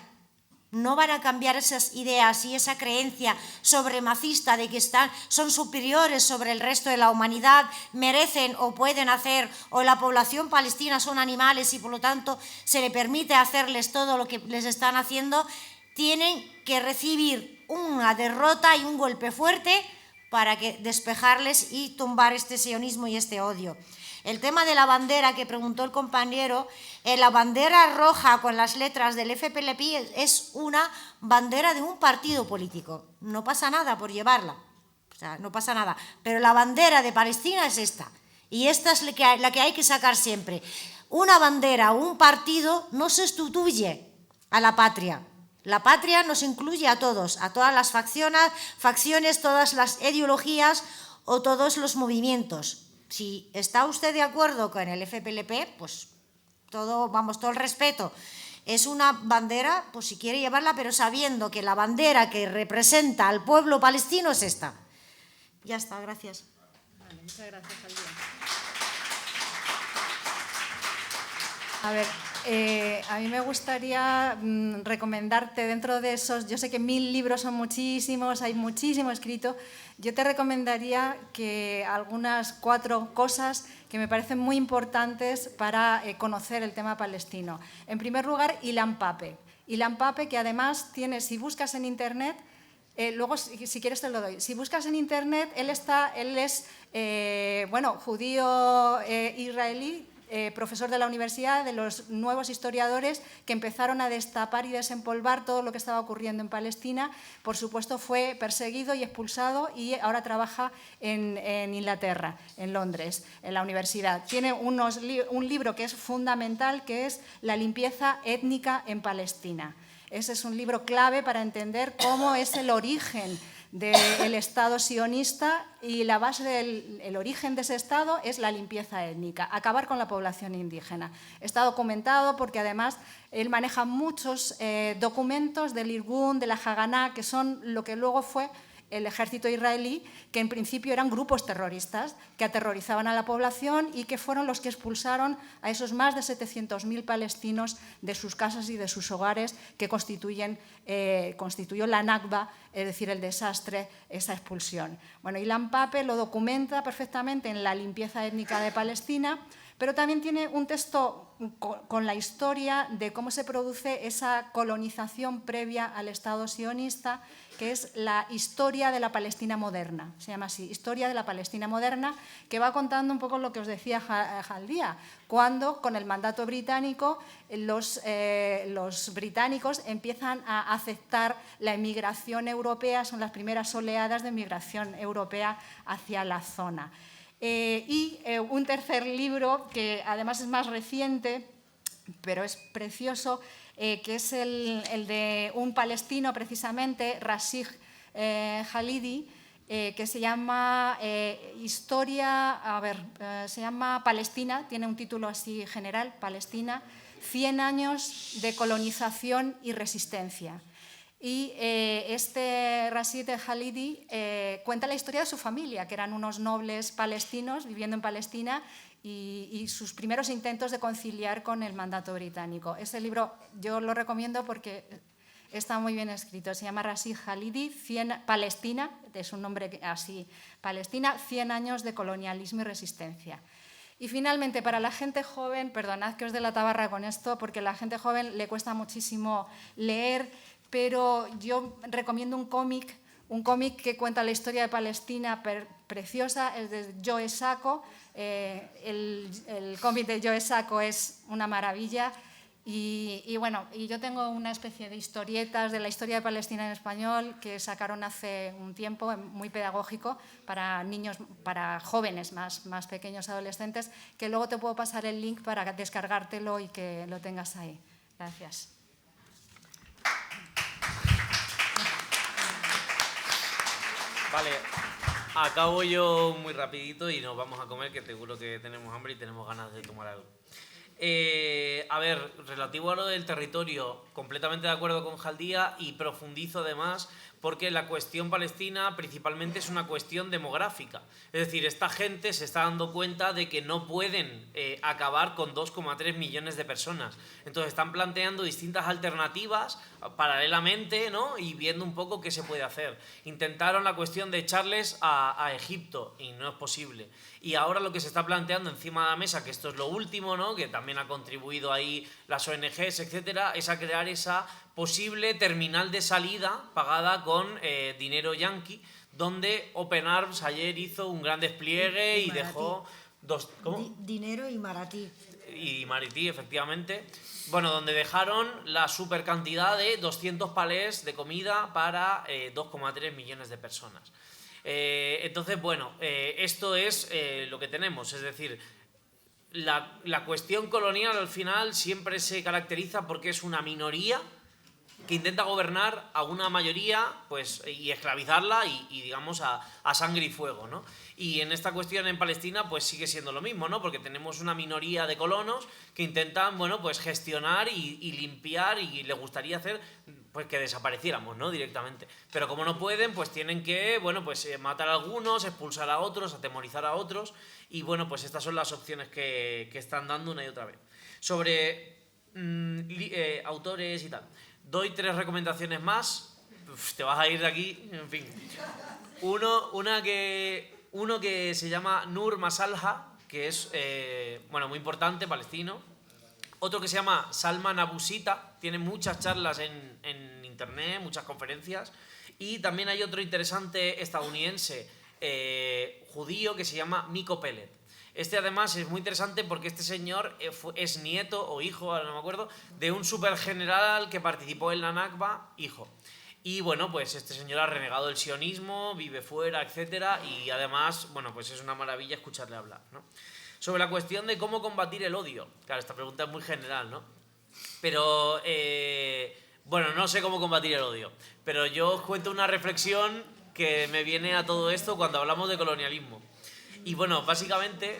esas ideas y esa creencia supremacista de que son superiores sobre el resto de la humanidad, merecen o pueden hacer, o la población palestina son animales y por lo tanto se le permite hacerles todo lo que les están haciendo. Tienen que recibir una derrota y un golpe fuerte para despejarles y tumbar este sionismo y este odio. El tema de la bandera que preguntó el compañero, la bandera roja con las letras del FPLP es una bandera de un partido político. No pasa nada por llevarla, o sea, no pasa nada. Pero la bandera de Palestina es esta, y esta es la que hay que sacar siempre. Una bandera o un partido no sustituye a la patria. La patria nos incluye a todos, a todas las facciones, todas las ideologías o todos los movimientos. Si está usted de acuerdo con el FPLP, pues todo el respeto. Es una bandera, pues si quiere llevarla, pero sabiendo que la bandera que representa al pueblo palestino es esta. Ya está, gracias.
Vale, muchas gracias, Alvia. A ver, a mí me gustaría recomendarte dentro de esos, yo sé que 1000 libros son muchísimos, hay muchísimo escrito, yo te recomendaría que algunas 4 cosas que me parecen muy importantes para conocer el tema palestino. En primer lugar, Ilan Pappé. Ilan Pappé, que además tiene, si buscas en Internet, luego si quieres te lo doy, si buscas en Internet, él es judío israelí, profesor de la universidad, de los nuevos historiadores que empezaron a destapar y desempolvar todo lo que estaba ocurriendo en Palestina. Por supuesto, fue perseguido y expulsado y ahora trabaja en Inglaterra, en Londres, en la universidad. Tiene un libro que es fundamental, que es La limpieza étnica en Palestina. Ese es un libro clave para entender cómo es el origen del Estado sionista, y la base del origen de ese Estado es la limpieza étnica, acabar con la población indígena. Está documentado porque además él maneja muchos documentos del Irgun, de la Haganá, que son lo que luego fue el ejército israelí, que en principio eran grupos terroristas que aterrorizaban a la población y que fueron los que expulsaron a esos más de 700.000 palestinos de sus casas y de sus hogares, que constituyó la Nakba, es decir, el desastre, esa expulsión. Bueno, Ilan Pappé lo documenta perfectamente en La limpieza étnica de Palestina, Pero también tiene un texto con la historia de cómo se produce esa colonización previa al Estado sionista, que es la historia de la Palestina moderna, se llama así, Historia de la Palestina moderna, que va contando un poco lo que os decía Jaldía, cuando con el mandato británico los británicos empiezan a aceptar la emigración europea, son las primeras oleadas de migración europea hacia la zona. Y un tercer libro, que además es más reciente, pero es precioso, que es el de un palestino, precisamente, Rashid Khalidi, que se llama se llama Palestina, tiene un título así general, Palestina, 100 años de colonización y resistencia. Y este Rashid Khalidi cuenta la historia de su familia, que eran unos nobles palestinos viviendo en Palestina y sus primeros intentos de conciliar con el mandato británico. Ese libro yo lo recomiendo porque está muy bien escrito. Se llama Rashid Khalidi, Palestina, es un nombre así, Palestina, 100 años de colonialismo y resistencia. Y finalmente, para la gente joven, perdonad que os dé la tabarra con esto, porque a la gente joven le cuesta muchísimo leer, pero yo recomiendo un cómic que cuenta la historia de Palestina preciosa, es de Joe Sacco. El cómic de Joe Sacco es una maravilla. Y bueno, y yo tengo una especie de historietas de la historia de Palestina en español que sacaron hace un tiempo, muy pedagógico, para niños, para jóvenes más pequeños, adolescentes, que luego te puedo pasar el link para descargártelo y que lo tengas ahí. Gracias.
Vale, acabo yo muy rapidito y nos vamos a comer, que seguro que tenemos hambre y tenemos ganas de tomar algo. A ver, relativo a lo del territorio, completamente de acuerdo con Jaldía y profundizo además porque la cuestión palestina principalmente es una cuestión demográfica. Es decir, esta gente se está dando cuenta de que no pueden acabar con 2,3 millones de personas. Entonces están planteando distintas alternativas paralelamente, ¿no? Y viendo un poco qué se puede hacer. Intentaron la cuestión de echarles a Egipto y no es posible. Y ahora lo que se está planteando encima de la mesa, que esto es lo último, ¿no? Que también ha contribuido ahí las ONGs, etcétera, es a crear esa posible terminal de salida pagada con dinero yanqui, donde Open Arms ayer hizo un gran despliegue y dejó
dinero y maratí.
Y marití, efectivamente. Bueno, donde dejaron la super cantidad de 200 palés de comida para 2,3 millones de personas. Entonces, bueno, esto es lo que tenemos, es decir, la cuestión colonial al final siempre se caracteriza porque es una minoría que intenta gobernar a una mayoría, pues, y esclavizarla y digamos a sangre y fuego, ¿no? Y en esta cuestión en Palestina pues sigue siendo lo mismo, ¿no? Porque tenemos una minoría de colonos que intentan, bueno, pues gestionar y limpiar, y les gustaría hacer pues que desapareciéramos, ¿no? Directamente. Pero como no pueden, pues tienen que, bueno, pues matar a algunos, expulsar a otros, atemorizar a otros, y bueno, pues estas son las opciones que están dando una y otra vez. Sobre autores y tal. Doy 3 recomendaciones más. Uf, te vas a ir de aquí, en fin. Uno que se llama Nur Masalha, que es bueno, muy importante, palestino. Otro que se llama Salman Abu Sita, tiene muchas charlas en internet, muchas conferencias. Y también hay otro interesante estadounidense, judío, que se llama Miko Peled. Este además es muy interesante porque este señor es nieto o hijo, ahora no me acuerdo, de un supergeneral que participó en la Nakba, hijo. Y bueno, pues este señor ha renegado el sionismo, vive fuera, etcétera, y además, bueno, pues es una maravilla escucharle hablar, ¿no? Sobre la cuestión de cómo combatir el odio. Claro, esta pregunta es muy general, ¿no? Pero, bueno, no sé cómo combatir el odio, pero yo os cuento una reflexión que me viene a todo esto cuando hablamos de colonialismo. Y bueno, básicamente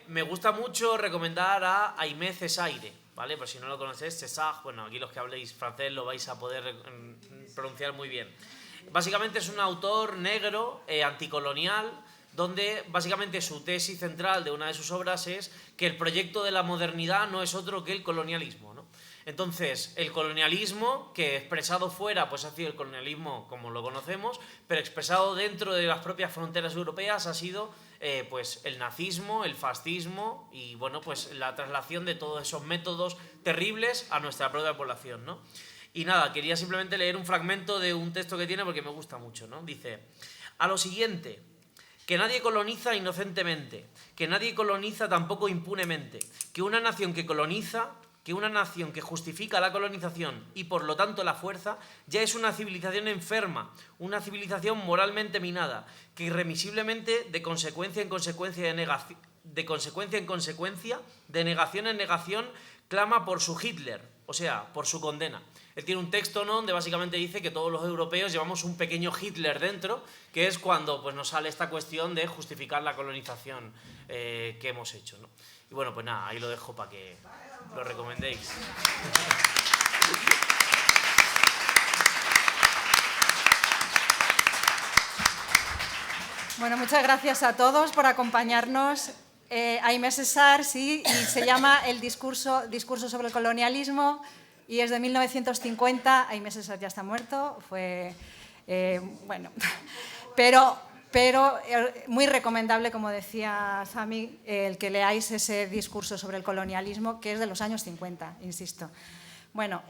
me gusta mucho recomendar a Aimé Césaire, ¿vale? Por si no lo conocéis, César, bueno, aquí los que habléis francés lo vais a poder pronunciar muy bien. Básicamente es un autor negro, anticolonial, donde básicamente su tesis central de una de sus obras es que el proyecto de la modernidad no es otro que el colonialismo, ¿no? Entonces, el colonialismo, que expresado fuera, pues ha sido el colonialismo como lo conocemos, pero expresado dentro de las propias fronteras europeas ha sido pues el nazismo, el fascismo y bueno, pues la traslación de todos esos métodos terribles a nuestra propia población, ¿no? Y nada, quería simplemente leer un fragmento de un texto que tiene porque me gusta mucho, ¿no? Dice: a lo siguiente, que nadie coloniza inocentemente, que nadie coloniza tampoco impunemente, que una nación que coloniza, que una nación que justifica la colonización y por lo tanto la fuerza, ya es una civilización enferma, una civilización moralmente minada, que irremisiblemente, de consecuencia en consecuencia, de negación en negación, clama por su Hitler, o sea, por su condena. Él tiene un texto, ¿no?, donde básicamente dice que todos los europeos llevamos un pequeño Hitler dentro, que es cuando pues, nos sale esta cuestión de justificar la colonización que hemos hecho, ¿no? Y bueno, pues nada, ahí lo dejo para que lo recomendéis.
Bueno, muchas gracias a todos por acompañarnos. Aimé Césaire, sí, y se llama El discurso sobre el colonialismo, y es de 1950. Aimé Césaire ya está muerto, bueno, pero muy recomendable, como decía Sami, el que leáis ese discurso sobre el colonialismo, que es de los años 50, insisto. Bueno,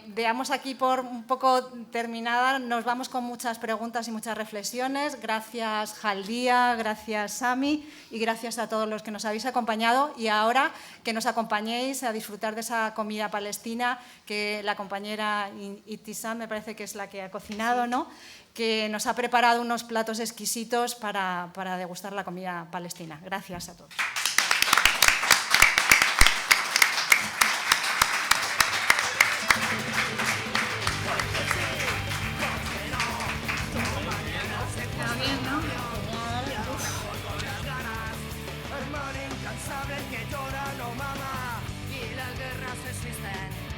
veamos aquí por un poco terminada, nos vamos con muchas preguntas y muchas reflexiones. Gracias Jaldía, gracias Sami y gracias a todos los que nos habéis acompañado. Y ahora que nos acompañéis a disfrutar de esa comida palestina que la compañera Ibtisam, me parece que es la que ha cocinado, ¿no?, que nos ha preparado unos platos exquisitos para degustar la comida palestina. Gracias a todos.
Hermano incansable que llora no mama y las guerras existen.